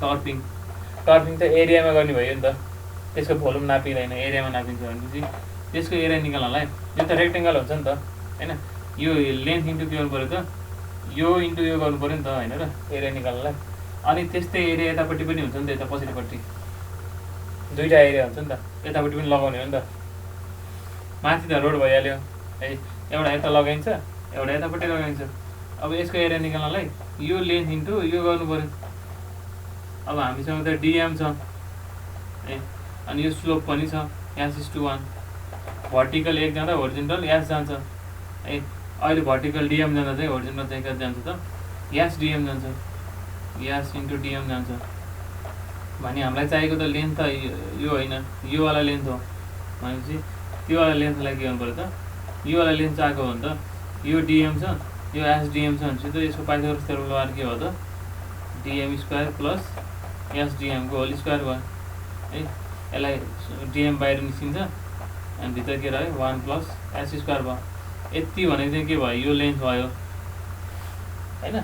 टर्फिङ त एरियामा गर्ने भयो नि त त्यसको भोल्युम नापिँदैन एरियामा नापिन्छ भनेपछि त्यसको एरिया निकाल्नलाई यो त रेक्टेङ्गल हुन्छ नि त होइन यो लेन्थ इन्टु के गर्नु पऱ्यो त यो इन्टु यो गर्नु पऱ्यो नि त होइन र एरिया निकाल्नलाई अनि त्यस्तै एरिया यतापट्टि पनि हुन्छ नि त, यता पछाडिपट्टि दुईवटा एरिया हुन्छ नि त, यतापट्टि पनि लगाउने हो नि त। माथि त रोड भइहाल्यो है, एउटा यता लगाइन्छ एउटा यतापट्टि लगाइन्छ। अब यसको एरिया निकाल्नलाई यो लेन्थ इन्टु यो गर्नु पऱ्यो। अब हामीसँग त डिएम छ है, अनि यो स्लोप पनि छ S:1, भर्टिकल 1 जाँदा होरिजेन्टल S जान्छ है। अहिले भर्टिकल डिएम जाँदा चाहिँ होरिजेन्टल चाहिँ कति जान्छ त S डिएम जान्छ, S इन्टु डिएम जान्छ। भने हामीलाई चाहिएको त लेन्थ त यो होइन, यो वाला लेन्थ हो भनेपछि त्यो वाला लेन्थलाई के गर्नु पऱ्यो त, यो वाला लेन्थ चाहिएको हो भने त यो डिएम छ यो S डिएम छ भनेपछि त यसको पाइथागोरस थ्योरमबाट के हो त DM² प्लस S डिएम को होल स्क्वायर भयो है। यसलाई डिएम बाहिर निस्किन्छ अनि भित्र के रह्यो 1 प्लस S² भयो। यति भनेको चाहिँ के भयो, यो लेन्थ भयो होइन।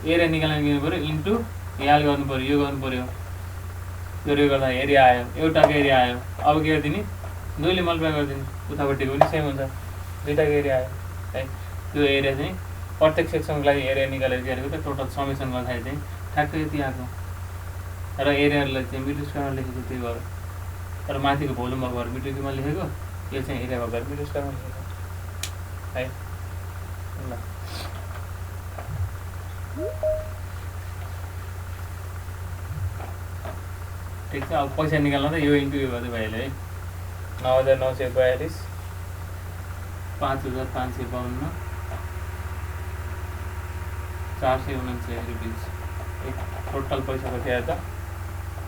एरिया निकाल्न के गर्नु पऱ्यो, इन्टु याल गर्नु पऱ्यो, यो गर्नु पऱ्यो। यो गर्दा एरिया आयो, एउटाको एरिया आयो। अब के गरिदिने, दुईले मल्टिप्लाई गरिदिने, उतापट्टिको पनि सेम हुन्छ, दुईटाको एरिया आयो है। त्यो एरिया चाहिँ प्रत्येक सेक्सनको लागि एरिया निकालेर के गरेको त टोटल समेसन गर्दाखेरि चाहिँ ठ्याक्कै यति आएको। र एरियालाई चाहिँ मिटर स्क्वायरमा लेखेको त्यही भएर, तर माथिको भोल्युम भएर मिटर क्युबमा लेखेको, यो चाहिँ एरिया भएर मिटर स्क्वायरमा लेखेको है। ल ठिक छ। अब पैसा निकाल्न त यो इन्टु यो गर्दै भइहाल्यो है। 9,942, 5,552, 479 रुपिस। टोटल पैसा कति आयो त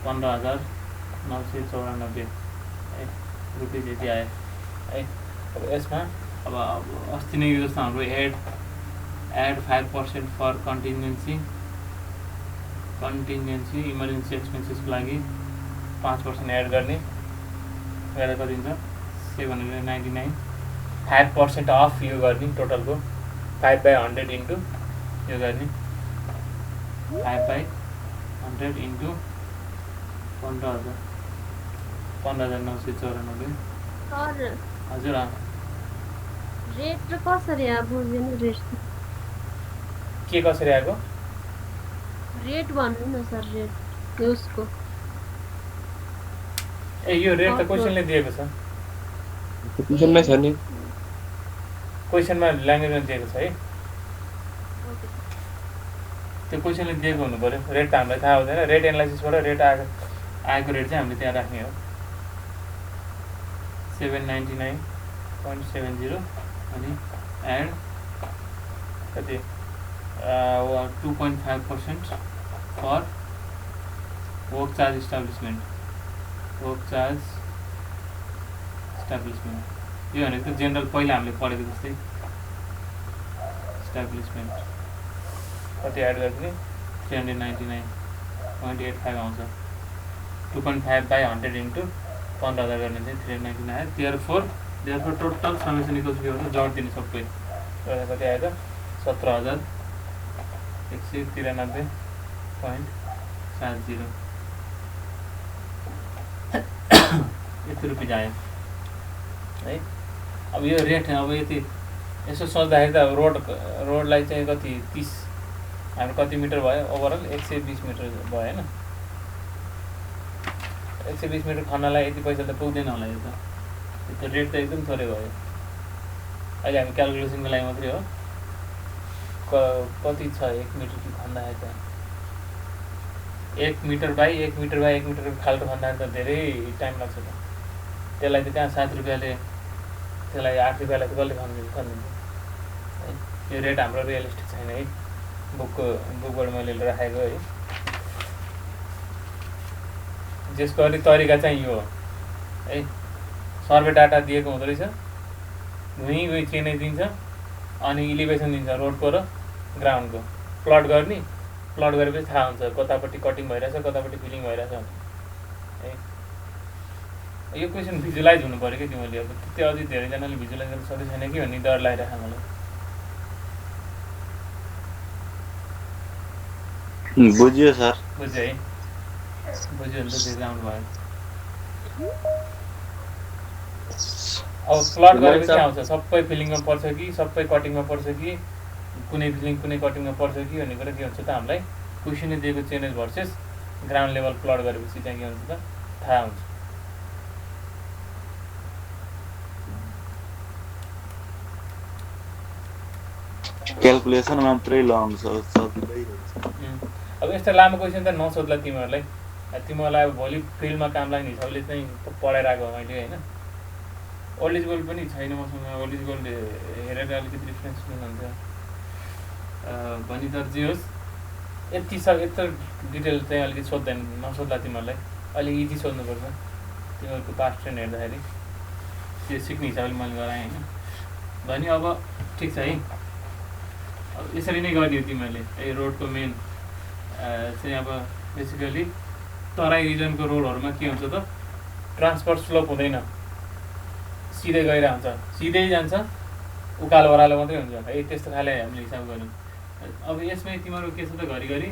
15,994 रुपिस यति आयो है। अब यसमा अब अस्ति नै जस्तो हाम्रो एड 5% फर कन्टिन्जेन्सी इमर्जेन्सी एक्सपेन्सेसको लागि 5% एड गर्ने गरेर कति हुन्छ 799। 5% अफ यो गर्ने टोटलको 5/100 इन्टु यो गर्ने 5/100 इन्टु 15,994। हजुर रेट र कसरी बुझ्दैन रेट के कसरी आएको रेट भन्नु न सर, रेट उसको। ए यो रेट त क्वेसनले दिएको छ, क्वेसनमै छ नि, क्वेसनमा ल्याङ्ग्वेजमा दिएको छ है। त्यो क्वेसनले दिएको हुनु पऱ्यो। रेट त हामीलाई थाहा हुँदैन, रेट एनालाइसिसबाट रेट आएको रेट चाहिँ हामीले त्यहाँ राख्ने हो। 799.70 अनि एड कति 2.5% फर वर्क चार्ज इस्टाब्लिसमेन्ट। यो भनेको त जेनरल पहिला हामीले पढेको जस्तै इस्टाब्लिसमेन्ट कति एड गरिदिने 399.85 आउँछ। 2.5/100 इन्टु 15,000 गर्ने चाहिँ 399 आयो। देयरफोर टोटल समेसन इक्वल्स के हुन्छ जोड दिने सबै कति आयो त 17,193.70 यति रुपियाँ आयो है। अब यो रेट अब यति यसो सोच्दाखेरि त अब रोडलाई चाहिँ कति 30 हाम्रो कति मिटर भयो ओभरअल 120 मिटर भयो होइन। 120 मिटर खन्नलाई यति पैसा त पुग्दैन होला यो त रेट त एकदम थोरै भयो। अहिले हामी क्यालकुलेसनको लागि मात्रै हो, कति छ 1 मिटर कि खन्दाखेरि त 1 metre by 1 metre by 1 metre खाल्टो खन्दाखेरि त धेरै टाइम लाग्छ त। त्यसलाई त त्यहाँ 7 रुपियाँले त्यसलाई 8 रुपियाँलाई त कसले खनिदिन्छ है। यो रेट हाम्रो रियलिस्टिक छैन है, बुकबाट मैले राखेको है। जसको अलिक तरिका चाहिँ यो हो है। सर्वे डाटा दिएको हुँदो रहेछ, भुइँ चिने दिन्छ अनि इलिभेसन दिन्छ रोडको र ग्राउन्डको। प्लट गरेपछि थाहा हुन्छ कतापट्टि कटिङ भइरहेछ कतापट्टि फिलिङ भइरहेछ है। यो क्वेसन भिजुलाइज हुनु पऱ्यो कि तिमीले। अब त्यो अझै धेरैजनाले भिजुलाइज गर्न सक्दै छैन कि भन्ने डर लागिरहेको मलाई। बुझ्यो सर, बुझ्यो है, बुझ्यो भने त त्यो ग्राउन्ड भयो। अब प्लट गरेपछि आउँछ सबै फिलिङमा पर्छ कि सबै कटिङमा पर्छ कि कुनै फिलिङ कुनै कटिङमा पर्छ कि भन्ने कुरा के हुन्छ त हामीलाई क्वेसनले दिएको changes versus ground level plot गरेपछि चाहिँ के हुन्छ त थाहा हुन्छ। क्याल्कुलेसन मात्रै लङ छ सजिलै रहेछ। अब यस्तो लामो क्वेसन त नसोध्ला तिमीहरूलाई। तिमीहरूलाई अब भोलि फिल्डमा काम लाग्ने हिसाबले चाहिँ पढाइरहेको हो मैले होइन। ओल्ड इज गोल्ड पनि छैन मसँग। ओल्ड इज गोल्ड हेरेर अलिकति डिफ्रेन्स हुनुहुन्थ्यो भनी तर जे होस् यत्रो डिटेल चाहिँ अलिकति सोध्दैन नसोध्ला तिमीहरूलाई। अलिक इजी सोध्नुपर्छ तिमीहरूको पास्ट ट्रेन्ड हेर्दाखेरि। त्यो सिक्ने हिसाबले मैले गराएँ होइन भने। अब ठिक छ है, अब यसरी नै गर्ने हो तिमीहरूले। है रोडको मेन चाहिँ अब बेसिकली तराई रिजनको रोडहरूमा के हुन्छ त ट्रान्सफर स्लोप हुँदैन, सिधै गइरहेको हुन्छ, सिधै जान्छ, उकालो ओह्रालो मात्रै हुन्छ है। त्यस्तो खाले हामीले हिसाब गऱ्यौँ। अब यसमै तिमीहरू के छ त घरिघरि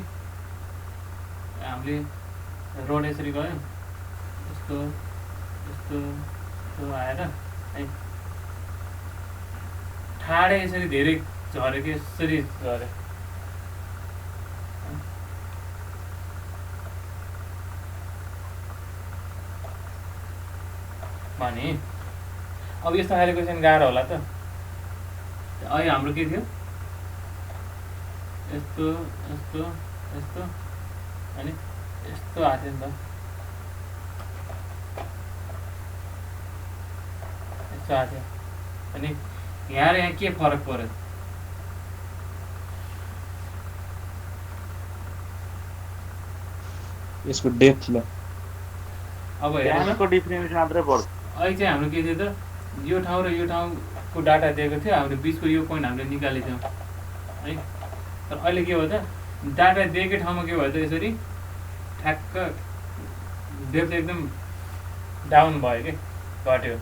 हामीले रोड यसरी गयौँ यस्तो यस्तो यस्तो आएर है ठाडै यसरी धेरै झऱ्यो कि यसरी झऱ्यो भने अब यस्तो खाले क्वेसन गाह्रो होला त। अहिले हाम्रो के थियो यस्तो यस्तो यस्तो अनि यस्तो आएको थियो नि त, यस्तो आएको थियो। अनि यहाँ र यहाँ के फरक पर्यो? यसको डेप्थ ल अब यहाँको डिफ्रेन्स मात्रै पर्छ। अहिले चाहिँ हाम्रो के थियो त यो ठाउँ र यो ठाउँको डाटा दिएको थियो, हाम्रो बिचको यो पोइन्ट हामीले निकालेको थियौँ है। तर अहिले के भयो त डाटा दिएकै ठाउँमा के भयो त यसरी ठ्याक्क डेप्थ एकदम डाउन भयो कि घट्यो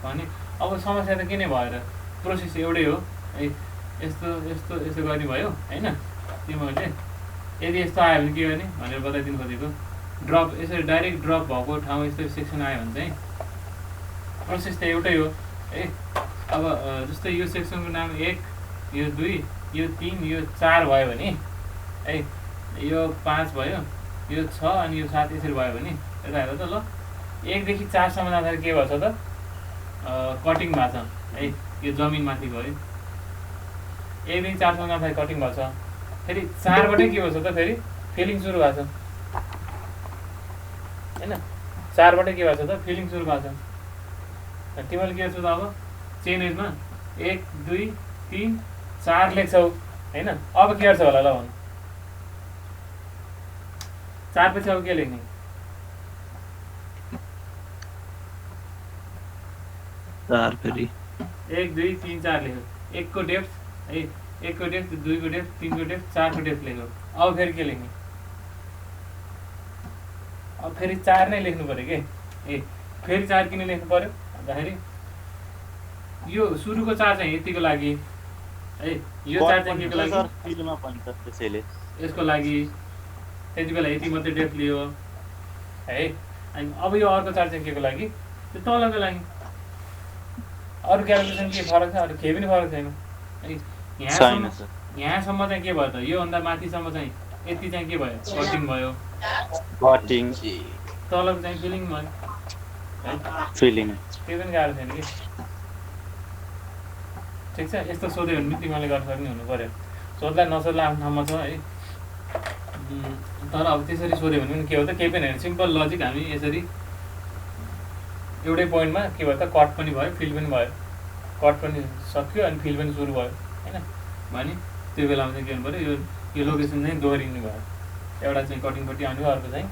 भने। अब समस्या त के नै भयो र प्रोसेस एउटै हो है। यस्तो यस्तो यस्तो गर्ने भयो होइन तिमीहरूले। यदि यस्तो आयो भने के गर्ने भनेर बताइदिनु खोजेको। ड्रप यसरी डाइरेक्ट ड्रप भएको ठाउँ यस्तो सेक्सन आयो भने चाहिँ प्रोसेस त एउटै हो है। अब जस्तै यो सेक्सनको नाम 1, यो 2, यो 3, यो 4 भयो भने है, यो 5 भयो, यो 6 अनि यो 7 यसरी भयो भने यता हेर त ल 1 देखि 4 सम्म जाँदाखेरि के भन्छ त कटिङ भएको छ है। यो जमिनमाथि गयो 1 देखि 4 सम्म जाँदाखेरि कटिङ भएको छ। फेरि 4 बाटै के भन्छ त फेरि फिलिङ सुरु भएको छ होइन। 4 बाटै के भएको छ त फिलिङ सुरु भएको छ। तिमीहरूले के गर्छौ त अब चेन एजमा 1 2 3 4 लेख्छौ होइन। अब के गर्छ होला ल भन्नु? 4 पछि अब के लेख्ने? 4 फेरि 1 2 3 4 लेख्यो। 1 को डेप्थ है, 1 को डेप्थ, 2 को डेप्थ, 3 को डेप्थ, 4 को डेप्थ लेख्यो। अब फेरि के लेख्ने? अब फेरि 4 नै लेख्नु पऱ्यो कि। फेरि 4 किन लेख्नु पऱ्यो भन्दाखेरि यो सुरुको 4 चाहिँ यतिको लागि है, यो 4 चाहिँ केको लागि फिल्डमा पनि त त्यसैले यसको लागि त्यति बेला यति मात्रै डेप्थ लियो है। अनि अब यो अर्को 4 चाहिँ केको लागि त्यो तलको लागि। अरू क्यालकुलेसन के फरक छ? अरू केही पनि फरक छैन है। यहाँसम्म चाहिँ के भयो त योभन्दा माथिसम्म चाहिँ यति चाहिँ के भयो कटिङ भयो, कटिङ तलको चाहिँ फिलिङ भयो है। फिलिङ केही पनि गाह्रो छैन कि। ठिक छ, यस्तो सोध्यो भने पनि तिमीले गर्न सक्ने हुनु पऱ्यो। सोध्ला नसोध्ला आफ्नो ठाउँमा छ है। तर अब त्यसरी सोध्यो भने पनि के हो त केही पनि होइन, सिम्पल लजिक। हामी यसरी एउटै पोइन्टमा के भयो त कट पनि भयो, फिल पनि भयो। कट पनि सक्यो अनि फिल पनि सुरु भयो होइन भने त्यो बेलामा चाहिँ के गर्नु पऱ्यो यो लोकेसन चाहिँ दोहोरिनु भयो। एउटा चाहिँ कटिङपट्टि आउने भयो, अर्को चाहिँ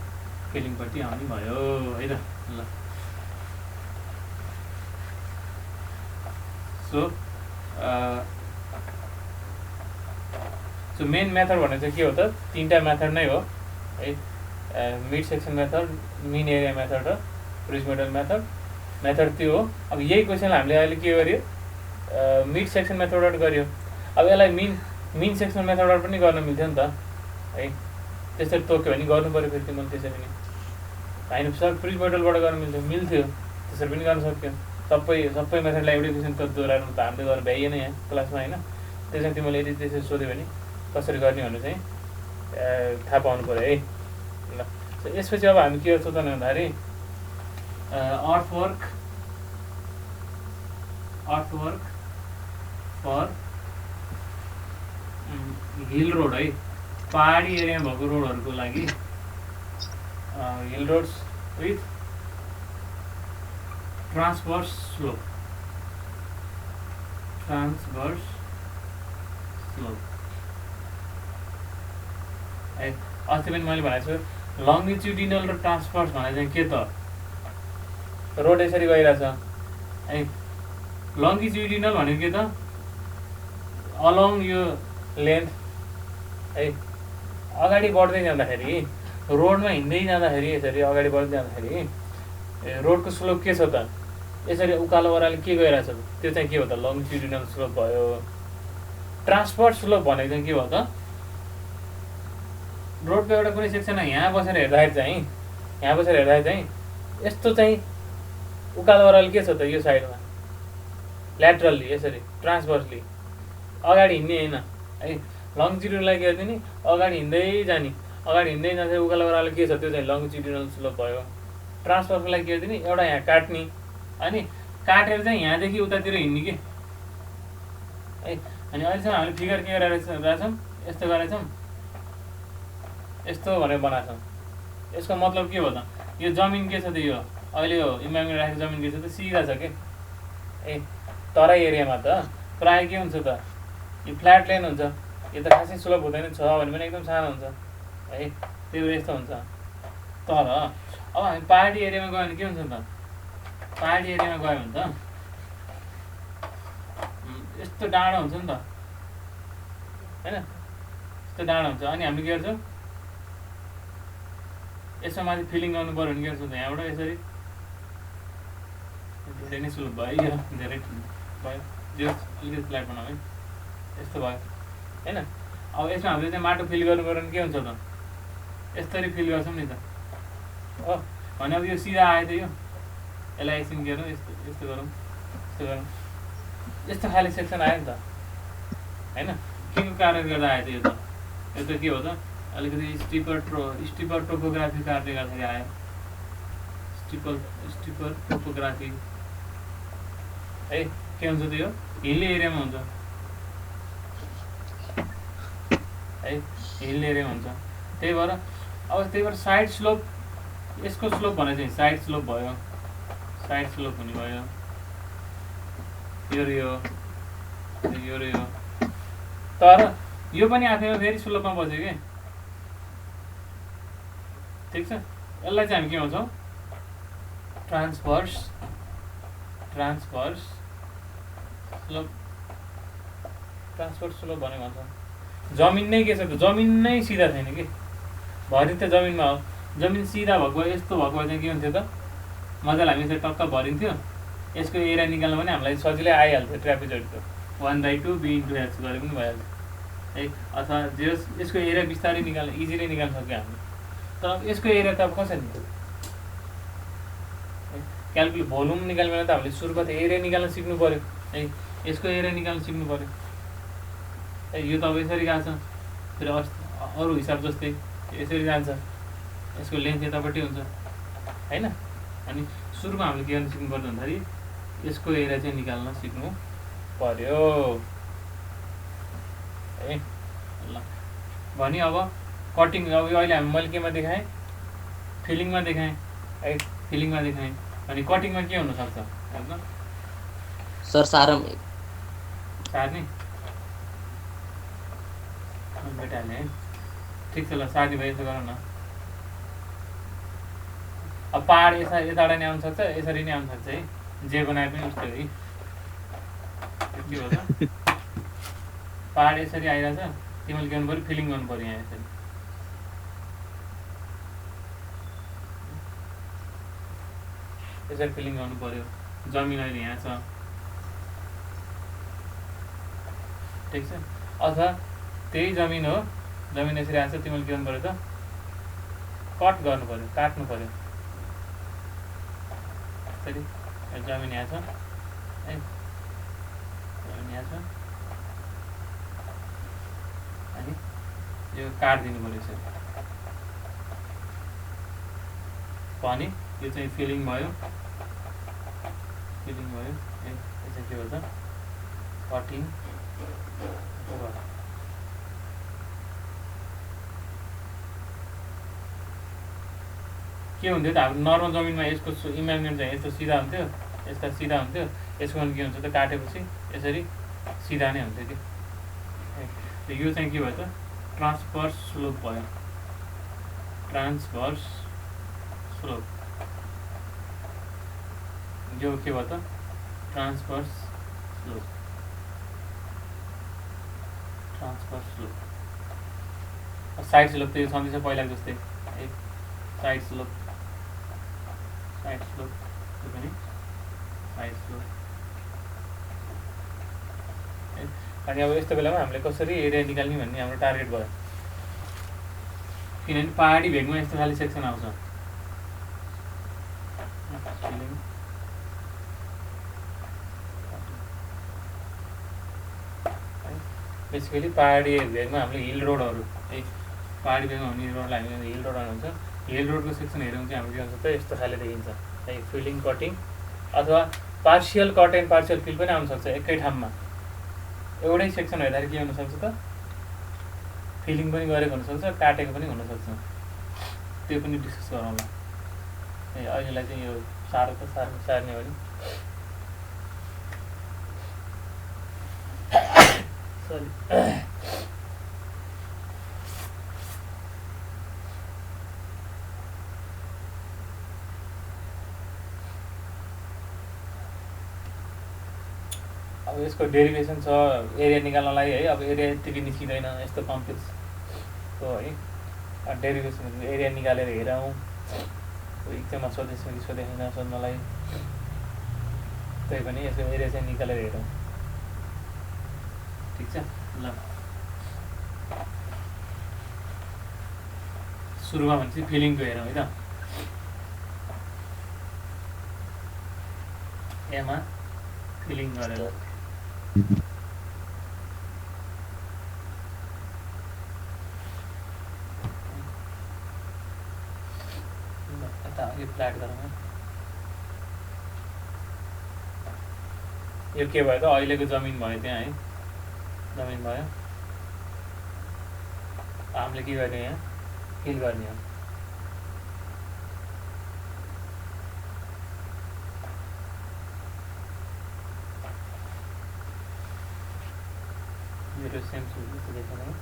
फिलिङपट्टि आउने भयो है त। ल सो मेन मेथड भनेको चाहिँ के हो त 3टा मेथड नै हो है। Mid section method, mean area method र ब्रिज मोडल मेथड। मेथड त्यो हो। अब यही क्वेसन हामीले अहिले के गर्यो मिड सेक्सन मेथडबाट गर्यो। अब यसलाई मिन सेक्सन मेथडबाट पनि गर्न मिल्थ्यो नि त है। त्यसरी तोक्यो भने गर्नु पऱ्यो फेरि तिमीले त्यसरी नै होइन। सब ब्रिज मोडलबाट गर्न मिल्थ्यो त्यसरी पनि गर्न सक्यो। सबै मेथडलाई एउटै क्वेसन त दोहोऱ्याउनु त हामीले गर्न भ्याइएन यहाँ क्लासमा होइन। त्यसरी तिमीले यदि त्यसरी सोध्यो भने कसरी गर्ने भनेर चाहिँ थाहा पाउनु पऱ्यो है ल यसपछि अब हामी के गर्छौँ त भन्दाखेरि अर्थवर्क फर हिल रोड है पहाडी एरियामा भएको रोडहरूको लागि hill roads with transverse slope है अस्ति पनि मैले भनेको छु लङ्गिट्युडिनल र ट्रान्सभर्स भने चाहिँ के त रोड यसरी गइरहेछ है लङ्गिट्युडिनल भनेको के त अलङ यो लेन्थ है अगाडि बढ्दै जाँदाखेरि रोडमा हिँड्दै जाँदाखेरि यसरी अगाडि बढ्दै जाँदाखेरि रोडको स्लोप के छ त यसरी उकालो ओह्रालो के गइरहेछ त्यो चाहिँ के हो त लङ्गिट्युडिनल स्लोप भयो ट्रान्सभर्स स्लोप भनेको चाहिँ के हो त रोडको एउटा कुनै सेक्सनमा यहाँ बसेर हेर्दाखेरि चाहिँ यस्तो चाहिँ उकालो ओह्रालो के छ त यो साइडमा ल्याटरल्ली यसरी ट्रान्सभर्सली अगाडि हिँड्ने होइन है लङ्गिट्युडिनललाई के गर्छ नि अगाडि हिँड्दै जाँदा उकालो ओह्रालो के छ त्यो चाहिँ लङ्गिट्युडिनल स्लोप भयो ट्रान्सभर्सको लागि के गर्छ नि एउटा यहाँ काट्ने अनि काटेर चाहिँ यहाँदेखि उतातिर हिँड्ने कि है अनि अहिलेसम्म हामीले फिगर के गरेछौँ यस्तो गरेछौँ यस्तो भनेर बनाएको छौँ यसको मतलब के हो त यो जमिन के छ त यो अहिले यो इमाममा राखेको जमिन के छ त सिधा छ के ए तराई एरियामा त प्रायः के हुन्छ त यो फ्ल्याट ल्यान्ड हुन्छ यो त खासै स्लोप हुँदैन छ भने पनि एकदम सानो हुन्छ है त्यो यस्तो हुन्छ तर अब हामी पहाडी एरियामा गयो भने के हुन्छ त पहाडी एरियामा गयो भने त यस्तो डाँडो हुन्छ नि त होइन यस्तो डाँडो हुन्छ अनि हामी के गर्छौँ यसमा माथि फिलिङ गर्नु पऱ्यो भने के गर्छौँ त यहाँबाट यसरी धेरै नै स्लोप भयो यो धेरै भयो जो अलिकति फ्ल्याट बनाऊ है यस्तो भयो होइन अब यसमा हामीले चाहिँ माटो फिल गर्नु पऱ्यो भने के हुन्छ त यसरी फिल गर्छौँ नि त हो भने अब यो सिधा आयो त यो यसलाई एकछिन के गरौँ यस्तो गरौँ यस्तो खाले सेक्सन आयो नि त होइन के को कारणले गर्दा आयो त यो त के हो त अलिकति स्टिपर टोपोग्राफी कारणले गर्दाखेरि आयो स्टिपर टोपोग्राफी है के हुन्छ त यो हिल एरियामा हुन्छ है हिल एरियामा हुन्छ त्यही भएर साइड स्लोप यसको स्लोप भने चाहिँ साइड स्लोप भयो हुने भयो यो तर यो पनि आफैमा फेरि स्लोपमा बस्यो कि ठिक छ यसलाई चाहिँ हामी के भन्छौँ ट्रान्सभर्स स्लोप भनेर भन्छौँ जमिन नै के छ त जमिन नै सिधा छैन कि भरिन त जमिनमा हो जमिन सिधा भएको यस्तो भएको चाहिँ के हुन्थ्यो त मजाले हामी यसरी टक्क भरिन्थ्यो यसको एरिया निकाल्नु पनि हामीलाई सजिलै आइहाल्थ्यो ट्रापेजोइडको 1/2 b/h गरे पनि भइहाल्थ्यो है अथवा यसको एरिया बिस्तारै इजिली निकाल्न सक्यो हामीले तर यसको एरिया त अब कसरी क्यालकुलेट भोल्युम निकाल्ने बेला त हामीले सुरुमा त एरिया निकाल्न सिक्नु पऱ्यो है यसको एरिया निकाल्न सिक्नु पऱ्यो है यो त अब यसरी गएको छ फेरि अरू हिसाब जस्तै यसरी जान्छ यसको लेन्थ यतापट्टि हुन्छ होइन अनि सुरुमा हामीले के गर्न सिक्नु पर्छ भन्दाखेरि यसको एरिया चाहिँ निकाल्न सिक्नु पर्यो है ल भने अब कटिङ अब अहिले मैले केमा देखाएँ फिलिङमा देखाएँ है फिलिङमा देखाएँ अनि कटिङमा के हुनसक्छ हेर्नु सर सार्ने भेटाइहालेँ है ठिक छ ल सार्ने भयो यसो गरौँ न अब पहाड यताबाट नि आउनु सक्छ यसरी नै आउनु सक्छ है जे बनाए पनि उस्तै है के हो त पहाड यसरी आइरहेछ तिमीले गर्नु पऱ्यो फिलिङ गर्नु पऱ्यो यहाँ यसरी फिलिङ गर्नु पऱ्यो जमिन अहिले यहाँ छ ठिक छ अथवा त्यही जमिन हो जमिन यसरी आएको छ तिमीले के गर्नु पऱ्यो त कट गर्नु पऱ्यो काट्नु पऱ्यो यसरी जमिन यहाँ छ है जमिन यहाँ छ अनि यो काट्दिनु पर्यो यसरी पनि यो चाहिँ फिलिङ भयो यो चाहिँ के भन्छ कटिङ के हुन्थ्यो त हाम्रो नर्मल जमिनमा यसको इमेजिन चाहिँ यस्तो सिधा हुन्थ्यो यस्ता सिधा हुन्थ्यो यसको पनि के हुन्छ त काटेपछि यसरी सिधा नै हुन्थ्यो कि यो चाहिँ के भयो त ट्रान्सभर्स स्लोप भयो ट्रान्सभर्स स्लोप यो के भयो त ट्रान्सभर्स स्लोप साइड स्लोप त यो छँदैछ पहिलाको जस्तै है साइड स्लोप यो पनि साइड स्लोप अनि अब यस्तो बेलामा हामीले कसरी एरिया निकाल्ने भन्ने हाम्रो टार्गेट भयो किनभने पहाडी भेगमा यस्तो खालि सेक्सन आउँछ बेसिकली पहाडी भेगमा हामीले हिल रोडहरू है पहाडी भेगमा हुने रोडलाई हामीले हिल रोड हुन्छ हिल रोडको सेक्सन हेऱ्यौँ चाहिँ हाम्रो के हुन्छ त यस्तो खाले देखिन्छ है फिलिङ कटिङ अथवा partial cut and partial fill पनि आउनसक्छ एकै ठाउँमा एउटै सेक्सन हेर्दाखेरि के हुनसक्छ त फिलिङ पनि गरेको हुनसक्छ काटेको पनि हुनसक्छ त्यो पनि डिस्कस गरौँला है अहिलेलाई चाहिँ यो सार्ने हो नि सरी अब यसको डेरिभेसन छ एरिया निकाल्नलाई है अब एरिया यत्तिकै निस्किँदैन यस्तो कम्प्लेक्स हो है डेरिभेसन एरिया निकालेर हेरौँ इक्जाममा सोधेछ कि सोधेन सोध्नलाई त्यही पनि यसको एरिया चाहिँ निकालेर हेरौँ ठिक छ ल सुरुमा भनेपछि फिलिङको हेरौँ है त एमा फिलिङ गरेर यो फ्ल्याट गरौँ यो के भयो त अहिलेको जमिन भयो त्यहाँ है जमिन भयो हामीले के गर्ने यहाँ फिल गर्ने हो मेरो सेम जस्तो देख्नु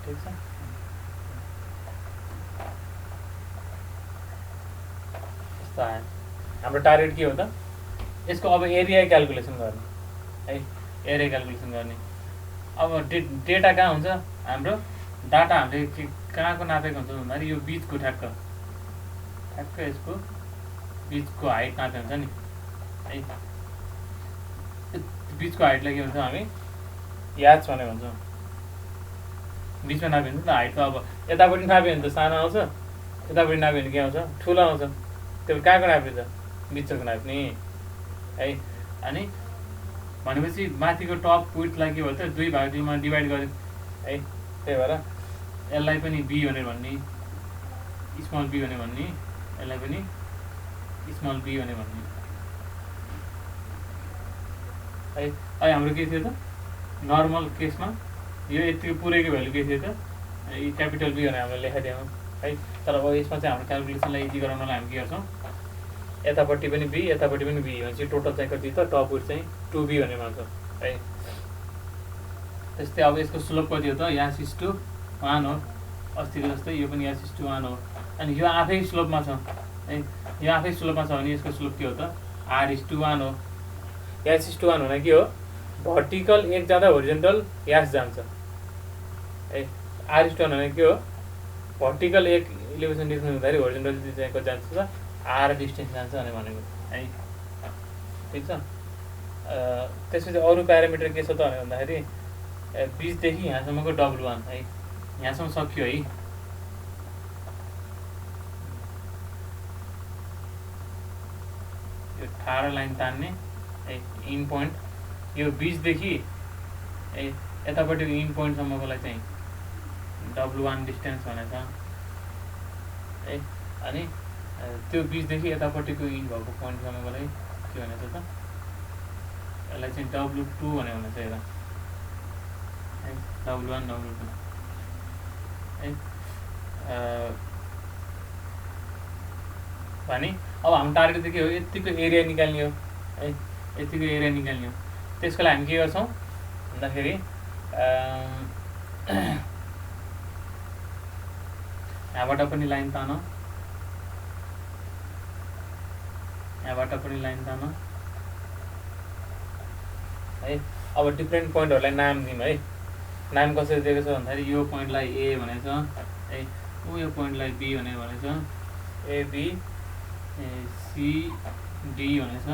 ठिक छ यस्तो आयो हाम्रो टार्गेट के हो त यसको अब एरिया क्यालकुलेसन गर्ने है एरिया क्यालकुलेसन गर्ने अब डेटा कहाँ हुन्छ हाम्रो डाटा हामीले कहाँको नापेको हुन्छ भन्दाखेरि यो बिचको ठ्याक्क यसको बिचको हाइट नापे हुन्छ नि है बिचको हाइटलाई के भन्छ हामी याच भने भन्छौँ बिचमा नाप्यो भने त हाइट त अब यतापट्टि नाप्यो भने त सानो आउँछ यतापट्टि नाप्यो भने के आउँछ ठुलो आउँछ त्यो कहाँको नाप्ने त बिचको नाप्ने है अनि भनेपछि माथिको टप विड्थलाई के भन्छ 2 भाग 2 मा डिभाइड गरे है त्यही भएर यसलाई पनि बी भनेर भन्ने स्मल बी भनेर भन्ने यसलाई पनि स्मल बी भनेर भन्ने है अहिले हाम्रो के थियो त नर्मल केसमा यो यतिको पुरैको भ्यालु के थियो त क्यापिटल बी भनेर हामीले लेखाइदियौँ है तर अब यसमा चाहिँ हाम्रो क्यालकुलेसनलाई इजी गराउनलाई हामी के गर्छौँ यतापट्टि पनि बी यतापट्टि पनि बी भनेपछि टोटल चाहिँ कति त टप विड्थ चाहिँ 2b भनेर भन्छौँ है त्यस्तै अब यसको स्लोप कति हो त यासिस टु 1 हो अस्तिको जस्तै यो पनि यासिस टु 1 हो अनि यो आफै स्लोपमा छ है यो आफै स्लोपमा छ भने यसको स्लोप के हो त r/1 हो यासिस टु 1 हुन के हो भर्टिकल एक जाँदा होरिजेन्टल यास जान्छ है r/1 हुन के हो भर्टिकल एक इलिभेसन डिफ्रेन्स हुँदाखेरि होरिजेन्टल चाहिँ कति जान्छ त r डिस्टेन्स जान्छ भनेको है ठिक छ त्यसपछि अरू प्यारामिटर के छ त भन्दाखेरि बिचदेखि यहाँसम्मको W1 है यहाँसम्म सक्यो है यो ठाडो लाइन तान्ने है इन पोइन्ट यो बीचदेखि यतापट्टिको इन पोइन्टसम्मकोलाई चाहिँ W1 डिस्टेन्स भनेछ है। अनि त्यो बीचदेखि यतापट्टिको इन भएको पोइन्टसम्मकोलाई के भनेछ त, यसलाई चाहिँ W2 भने भनेछ हेर है, W1 W2 है। भने अब हाम्रो टार्गेट चाहिँ के हो, यतिको एरिया निकाल्ने हो है, यतिको एरिया निकाल्ने हो। त्यसको लागि हामी के गर्छौँ भन्दाखेरि यहाँबाट पनि लाइन तान, यहाँबाट पनि लाइन तान है। अब डिफ्रेन्ट पोइन्टहरूलाई नाम दिउँ है। नाम कसरी दिएको छ भन्दाखेरि यो पोइन्टलाई ए भनेछ है, यो पोइन्टलाई बी भनेछ, एबी सिडी भनेछ।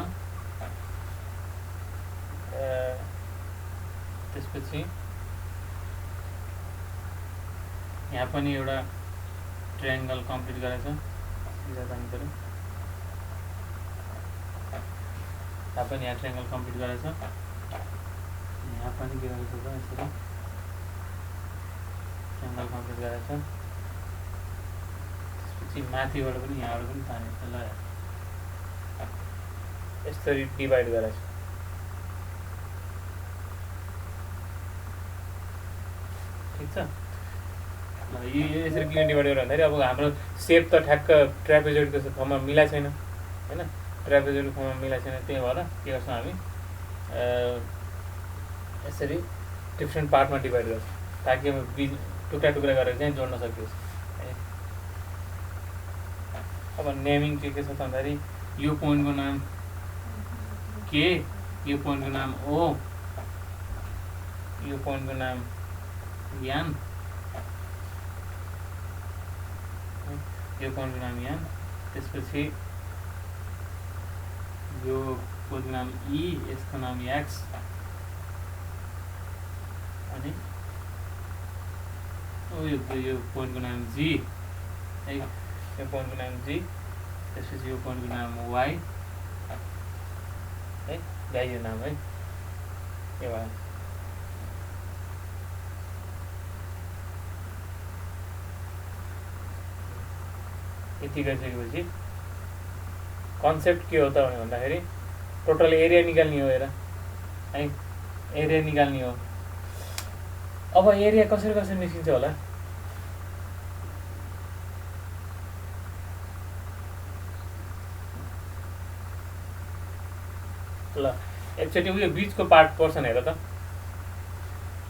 त्यसपछि यहाँ पनि एउटा ट्रायंगल कम्प्लिट गरेछ, सिधा जानु पर्यो। यहाँ पनि यहाँ ट्रायंगल कम्प्लिट गरेछ, यहाँ पनि के गरेछ त यसरी ट्रायंगल कम्प्लिट गरेछ। त्यसपछि माथिबाट पनि यहाँबाट पनि तानेछ। ल यसरी डिभाइड गरेछ। ठिक छ। ल यो यसरी किन डिभाइड गरेर भन्दाखेरि अब हाम्रो सेप त ठ्याक्क ट्रापेजोइडको फर्ममा मिलाएको छैन हैन, ट्रापेजोइडको फर्ममा मिलाएको छैन। त्यही भएर के गर्छौँ हामी यसरी डिफ्रेन्ट पार्टमा डिभाइड गर्छौँ ताकि टुक्रा टुक्रा गरेर चाहिँ जोड्न सकियोस् है। अब नेमिङ के छ त भन्दाखेरि यो पोइन्टको नाम के, यो पोइन्टको नाम ओ, यो पोइन्टको नाम यान, यो पोइन्टको नाम यान। त्यसपछि यो पोइन्टको नाम ई, यसको नाम एक्स, अनि यो पोइन्टको नाम जी है, यो पोइन्टको नाम जी। त्यसपछि यो पोइन्टको नाम वाई है, गाइयो नाम है, यो भयो। यति गरिसकेपछि कन्सेप्ट के हो त भन्दाखेरि टोटल एरिया निकाल्ने हो हेर है, एरिया निकाल्ने हो। अब एरिया कसरी कसरी निस्किन्छ होला, ल एकचोटि उयो बीचको पार्ट पोर्सन हेर त।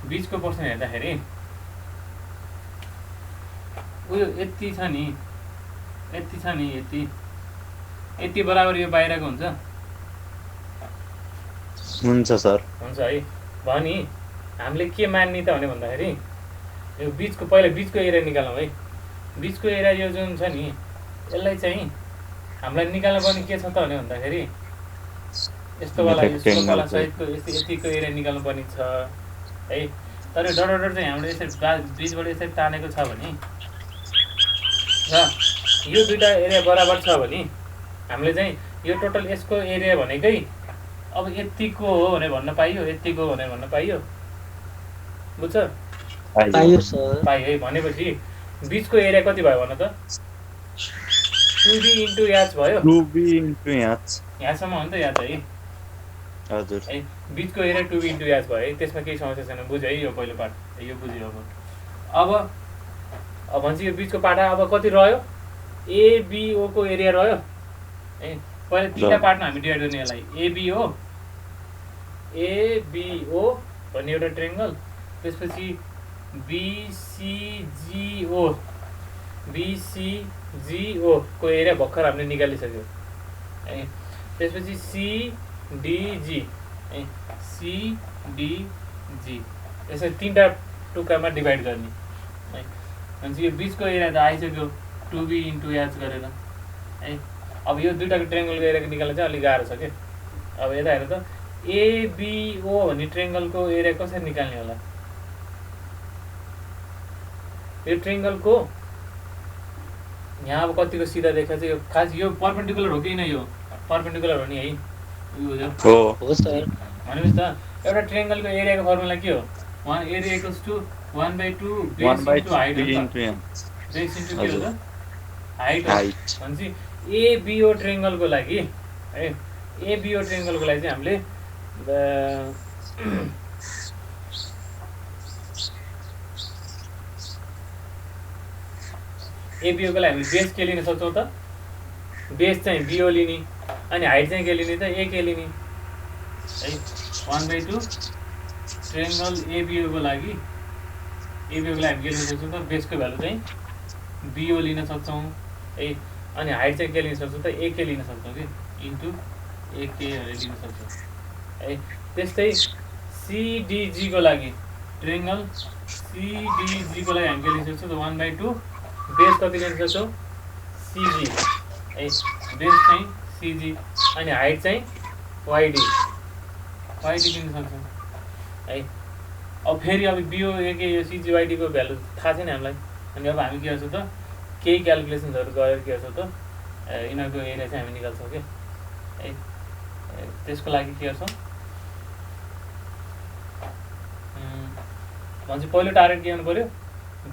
बीचको पोर्सन हेर्दाखेरि उयो यति छ नि, यति छ नि, यति बराबर यो बाहिरको हुन्छ सर। हुन्छ है। भने हामीले के मान्ने त भने भन्दाखेरि यो बीचको पहिला बीचको एरिया निकालौँ है। बीचको एरिया यो जुन छ नि यसलाई चाहिँ हामीलाई निकाल्नु पर्ने के छ त भने भन्दाखेरि यस्तोवाला सहितको यतिको एरिया निकाल्नु पर्ने छ है। तर डर चाहिँ हामीले यसरी बीचबाट यसरी तानेको छ भने र यो दुईटा एरिया बराबर छ भने हामीले चाहिँ यो टोटल यसको एरिया भनेकै अब यतिको हो भने भन्न पाइयो, यतिको हो भने भन्न पाइयो, बुझ्छ? पाइयो सर। पाइयो है। भनेपछि बीचको एरिया कति भयो भन त? 2b इन्टु याच भयो, 2b इन्टु याच, यहाँसम्म हो नि त याच है। हजुर है बीचको एरिया 2b इन्टु याच भयो है। त्यसमा केही समस्या छैन, बुझ्यो है। यो पहिलो पार्ट यो बुझ्यो। अब भन्छ यो बीचको पार्ट अब कति रह्यो, एबिओ को एरिया रह्यो है। पहिला तीनटा पार्टमा हामी डिभाइड गर्ने यसलाई। एबिओ भन्ने एउटा ट्रायंगल, त्यसपछि बीसीजीओ को एरिया भर्खर हामीले निकालिसक्यो है। त्यसपछि सीडीजी है, सीडीजी यसरी तीनटा टुक्रामा डिभाइड गर्ने है। भनेपछि यो बीचको एरिया त आइसक्यो 2b इन्टु याच गरेर है। अब यो दुईटाको ट्रायंगलको एरिया निकाल्न चाहिँ अलिक गाह्रो छ के। अब यता हेर त, एबिओ भन्ने ट्रायंगलको एरिया कसरी निकाल्ने होला? यो ट्रायंगलको यहाँ अब कतिको सिधा देखाएको छ, यो खास यो पर्पेन्डिकुलर हो कि न? यो पर्पेन्डिकुलर हो नि है। हो सर। भनेपछि त एउटा ट्रायंगलको एरियाको फर्मुला के हो 1 area equals to 1/2 base 1/2 into height हो नि into त m बेस इन्टु के हो हजुर। त हाइट हो हाइट भनेपछि एबिओ ट्रायंगलको लागि है एबिओ ट्रायंगलको लागि चाहिँ हामीले एबिओको लागि हामी बेस के लिन सक्छौँ त बेस चाहिँ बिओ लिने अनि हाइट चाहिँ के लिने त ए के लिने है 1/2 ट्रायंगल एबिओको लागि हामी के लिन सक्छौँ त बेसको भ्यालु चाहिँ बिओ लिन सक्छौँ है अनि हाइट चाहिँ के लिन सक्छौँ त ए के लिन सक्छौँ कि इन्टु ए के भनेर लिन सक्छौँ है त्यस्तै सिडिजीको लागि ट्रायंगल सिडिजीको लागि हामी के लिन सक्छौँ त 1/2 बेस कति लिन सक्छौँ सिजी है बेस चाहिँ सिजी अनि हाइट चाहिँ वाइडी लिन सक्छौँ है अब फेरि अब बिओ के यो सिजिवाइडीको भ्यालु थाहा छैन हामीलाई अनि अब हामी के गर्छौँ त केही क्यालकुलेसन्सहरू गरेर के गर्छौँ त यिनीहरूको एरिया चाहिँ हामी निकाल्छौँ कि है त्यसको लागि के गर्छौँ भन्छ पहिलो टार्गेट के गर्नु पऱ्यो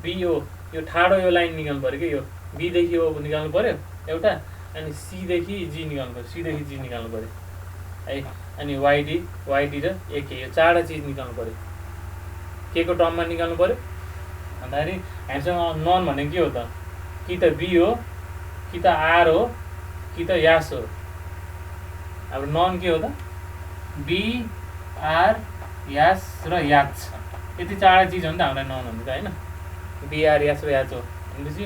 बिओ यो ठाडो यो लाइन निकाल्नु पऱ्यो कि यो बीदेखि ओ निकाल्नु पऱ्यो एउटा अनि सीदेखि जी निकाल्नु पऱ्यो सीदेखि जी निकाल्नु पऱ्यो है अनि वाइडी र एके यो चारवटा चिज निकाल्नु पऱ्यो के को टर्ममा निकाल्नु पऱ्यो भन्दाखेरि हामीसँग नन भनेको के हो त कि त बी हो कि त आर हो कि त यास हो अब नन के हो त बी आर यास र याच यति चारवटा चिज हो नि त हामीलाई नन हुनु त होइन बिआर यास र याच हो भनेपछि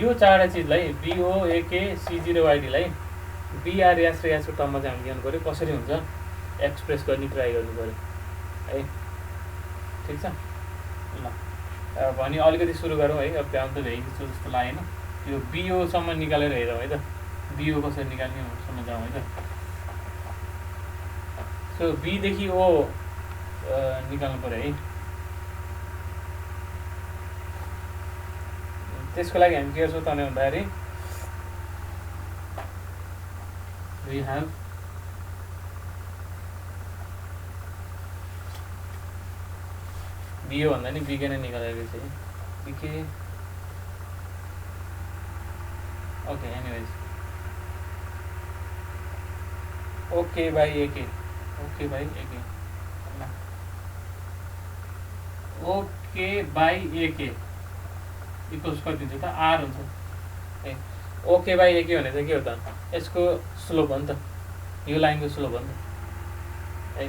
यो चारवटा चिजलाई बिओ एके सिजी र वाइडीलाई बिआर यास र यासको टर्ममा चाहिँ हामी ल्याउनु पऱ्यो कसरी हुन्छ एक्सप्रेस गर्ने ट्राई गर्नु पऱ्यो है ठिक छ ल भने अलिकति सुरु गरौँ है अब भ्याउनु त भ्याइन्छ जस्तो लागेन यो बिओसम्म निकालेर हेरौँ है त बिओ कसरी निकाल्नेसम्म जाउँ है त सो बीदेखि ओ निकाल्नु पऱ्यो है त्यसको लागि हामी के गर्छौँ त भन्दाखेरि we have बिओ भन्दा नि बिके नै निकालेको चाहिँ BK okay anyways okay by AK okay by AK equals कति हुन्छ त आर हुन्छ है ओके बाई एके भने चाहिँ के हो त यसको स्लोप हो नि त यो लाइनको स्लोप हो नि त है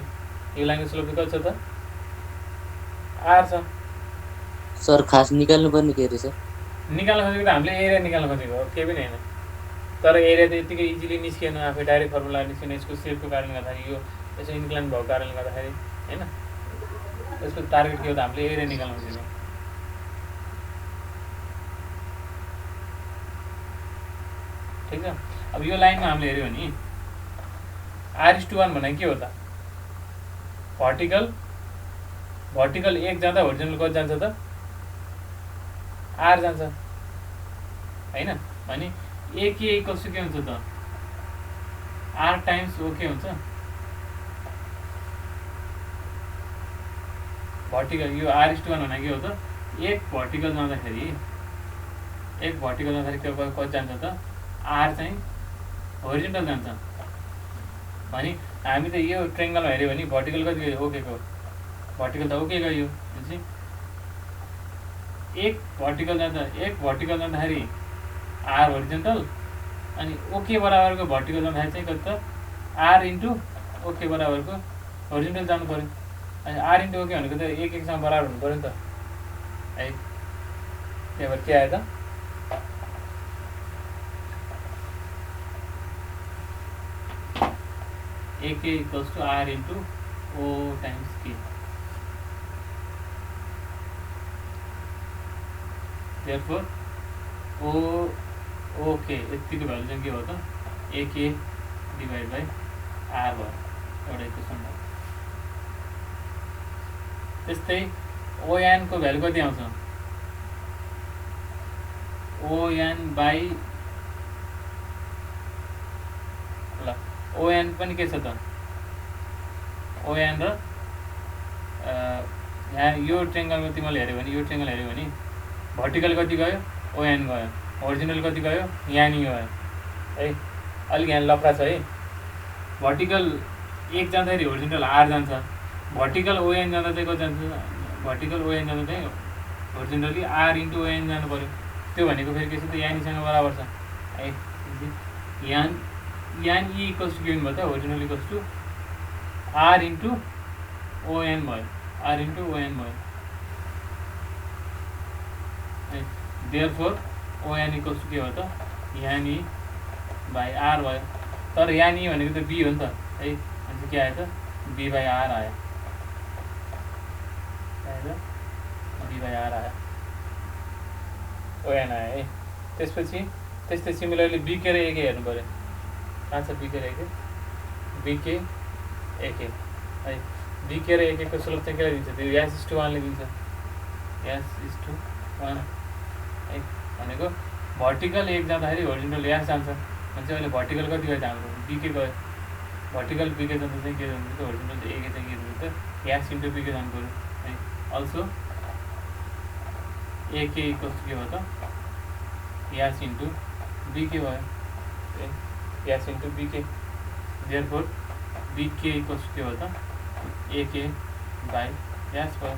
यो लाइनको स्लोप कति छ त आर छ सर खास निकाल्नु पर्ने के रहेछ निकाल्न खोजेको त हामीले एरिया निकाल्न खोजेको हो केही पनि होइन तर एरिया त यतिकै इजिली निस्किएन आफै डाइरेक्ट फर्मुला निस्किएन यसको सेपको कारणले गर्दाखेरि यो यसो इन्क्लाइन भएको कारणले गर्दाखेरि होइन यसको टार्गेट के हो त हामीले एरिया निकाल्न खोजेको ठिक छ अब यो लाइनमा हामीले हेऱ्यो भने R:1 भनेको के हो त भर्टिकल 1 जाँदा होरिजोनल कति जान्छ त आर जान्छ होइन भने एके इक्वल्स के हुन्छ त आर टाइम्स ओके हुन्छ भर्टिकल यो R:1 भनेको के हो त एक भर्टिकल जाँदाखेरि के कति जान्छ त आर चाहिँ होरिजोन्टल जान्छ भने हामी त यो ट्रायंगलमा हेऱ्यो भने भर्टिकल कति गयो ओकेको भर्टिकल त ओके गयो भनेपछि एक भर्टिकल जाँदाखेरि आर होरिजोन्टल अनि ओके बराबरको भर्टिकल जाँदाखेरि चाहिँ कति त आर इन्टु ओके बराबरको होरिजोन्टल जानु पऱ्यो अनि आर इन्टु ओके भनेको त एकसँग बराबर हुनु पऱ्यो नि त है त्यही भएर के आयो त AK equals to R into O times K. Therefore, OK यतिको भ्यालु चाहिँ के हो त AK डिभाइड बाई R भयो एउटा इक्वेसन भयो त्यस्तै ON को भ्यालु कति आउँछ ON बाई ल ON पनि के छ त ON र यहाँ यो ट्रेङ्गलमा तिमीले हेऱ्यो भने यो ट्रेङ्गल हेऱ्यो भने भर्टिकल कति गयो ओएन गयो, होरिजोन्टल कति गयो यहाँ नि गयो है। अलिक यहाँ लफडा छ है। भर्टिकल 1 जाँदाखेरि होरिजोन्टल आर जान्छ, भर्टिकल ओएन जाँदा चाहिँ कति जान्छ, भर्टिकल ओएन जाँदा चाहिँ होरिजोन्टली आर इन्टु ओएन जानु पऱ्यो। त्यो भनेको फेरि के छ त यानीसँग बराबर छ है। यान ई इक्वल्स टु के भयो त horizontal equals to R into ON भयो, आर इन्टु ओएन भयो है। देयरफोर ओएन इक्वल्स टु के भयो त यान ई बाई आर भयो। तर यान ई भनेको त बी हो नि त है। अनि के आयो त बी बाई आर आयो, बी बाई आर आयो, ओएन आयो है। त्यसपछि त्यस्तै सिमिलरली बिके र एके हेर्नु पऱ्यो। कहाँ छ बिके र एके, बिके एके है। बिके र एकेको स्लोप चाहिँ केलाई दिन्छ, त्यो S/1 ले दिन्छ, S/1 है। भनेको भर्टिकल 1 जाँदाखेरि होरिजोन्टल S जान्छ भने चाहिँ अहिले भर्टिकल कति गयो त हाम्रो बिके गयो, भर्टिकल बिके जाँदा चाहिँ के जान्छ त होरिजोन्टल एके चाहिँ के जान्छ त S इन्टु बिके जानु पऱ्यो है। अल्सो एके इक्वल्स के भयो त S इन्टु बिके भयो, S इन्टु बिके। देयरफोर बिके इक्वल्स के भयो त एके बाई S भयो।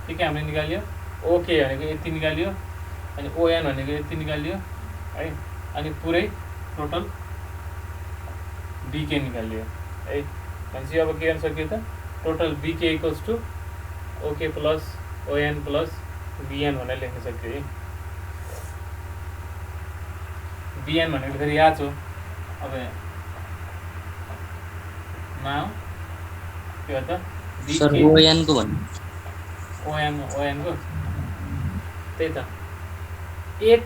के हामीले निकाल्यो, ओके भनेको यति निकाल्यो, अनि ओएन भनेको यति निकाल्यो है। अनि पुरै टोटल बिके निकाल्यो है। भनेपछि अब के गर्न सक्यो त total BK equals to OK plus ON plus BN भनेर लेख्न सक्यो है। बिएन भनेको फेरि यहाँ छ। अब नाउ के हो त सर ओएन को भन्नु, ओएन को त्यही त एक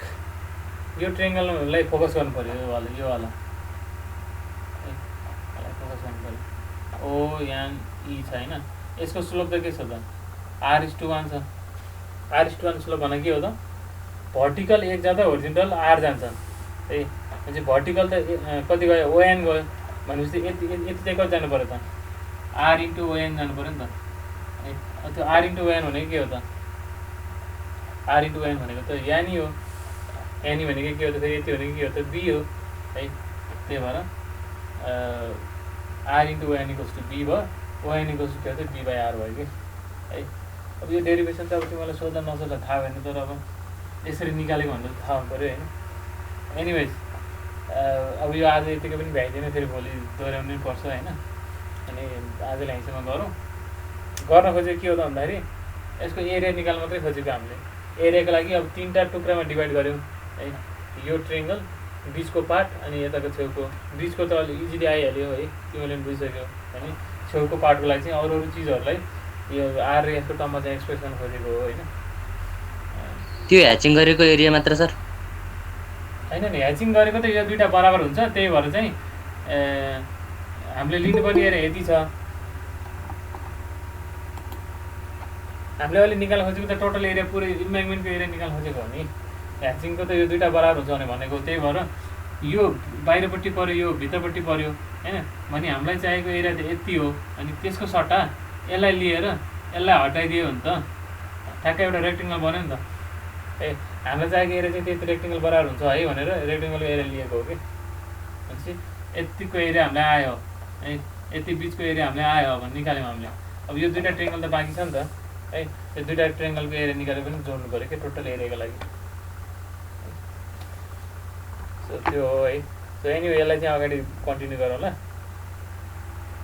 यो ट्रेङ्गललाई फोकस गर्नु पऱ्यो, यो वाला फोकस गर्नु पऱ्यो। ओएन ई छ होइन, यसको स्लोप त के छ त R/1 छ। R/1 स्लोप भने के हो त भर्टिकल 1 जाँदा होरिजोन्टल आर जान्छ है। भनेपछि भर्टिकल त कति गयो ओएन गयो भनेपछि यति चाहिँ कति जानु पऱ्यो त आर इन्टु ओएन जानु पऱ्यो नि त है। त्यो आर इन्टु ओएन भनेको के हो त, आर इन्टु ओएन भनेको त यानी हो, यानी भनेको के हो त फेरि यति भनेको के हो त बी हो है। त्यही भएर R into ON equals to B भयो, ओएन इक्वल्स टु के हो त बी बाई आर भयो कि है। अब यो डेरिभेसन त अब तिमीलाई सोध्दा नसोध्दा थाहा भएन, तर अब यसरी निकालेको भनेर थाहा हुनु पऱ्यो होइन। एनिवेज अब यो आज यतिकै पनि भ्याइदिएन, फेरि भोलि दोहोऱ्याउनु नै पर्छ होइन। अनि आजलाई यहीँसम्म गरौँ। गर्न खोजेको के हो त भन्दाखेरि यसको एरिया निकाल्नु मात्रै खोजेको हामीले। एरियाको लागि अब 3टा टुक्रामा डिभाइड गऱ्यौँ है। यो ट्रेङ्गल बिचको पार्ट अनि यताको छेउको, बिचको त अलि इजिली आइहाल्यो है, तिमीले पनि बुझिसक्यो अनि छेउको पार्टको लागि चाहिँ अरू चिजहरूलाई यो आर र यसको टर्ममा चाहिँ एक्सप्रेस गर्न खोजेको हो होइन। त्यो ह्याचिङ गरेको एरिया मात्र सर होइन नि, ह्याचिङ गरेको त यो दुइटा बराबर हुन्छ, त्यही भएर चाहिँ हामीले लिनुपर्ने एरिया यति छ। हामीले अहिले निकाल्न खोजेको त टोटल एरिया पुरै इम्ब्याङ्कमेन्टको एरिया निकाल्न खोजेको हो नि। ह्याचिङको त यो दुइटा बराबर हुन्छ भनेको, त्यही भएर यो बाहिरपट्टि पऱ्यो यो भित्रपट्टि पऱ्यो होइन। भने हामीलाई चाहिएको एरिया त यति हो, अनि त्यसको सट्टा यसलाई लिएर यसलाई हटाइदियो भने त ठ्याक्कै एउटा रेक्टेङ्गल बन्यो नि त है। हामीलाई चाहिएको एरिया चाहिँ त्यति रेक्टेङ्गल बराबर हुन्छ है भनेर रेक्टेङ्गलको एरिया लिएको हो कि। भनेपछि यतिको एरिया हामीलाई आयो है, यति बिचको एरिया हामीलाई आयो भने निकाल्यौँ हामीले। अब यो दुइटा ट्रेङ्गल त बाँकी छ नि त है, यो दुइटा ट्रेङ्गलको एरिया निकालेर पनि जोड्नु पऱ्यो कि टोटल एरियाको लागि। सो त्यो हो है। सो एनिवे यसलाई चाहिँ अगाडि कन्टिन्यू गरौँ ल,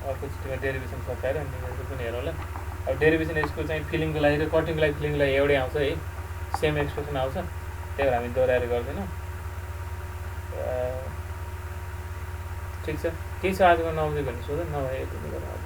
अर्को चिजमा डेरिभेसन सकाएर अनि यसको पनि हेरौँ ल। अब डेरिभेसन यसको चाहिँ फिलिङको लागि र कटिङको लागि फिलिङको लागि एउटै आउँछ है, सेम एक्सप्रेसन आउँछ, त्यही भएर हामी दोहोऱ्याएर गर्दैनौँ। ठिक छ, केही छ आजको नआउँदै भने सोध, नभए यति नै गरौँ आज।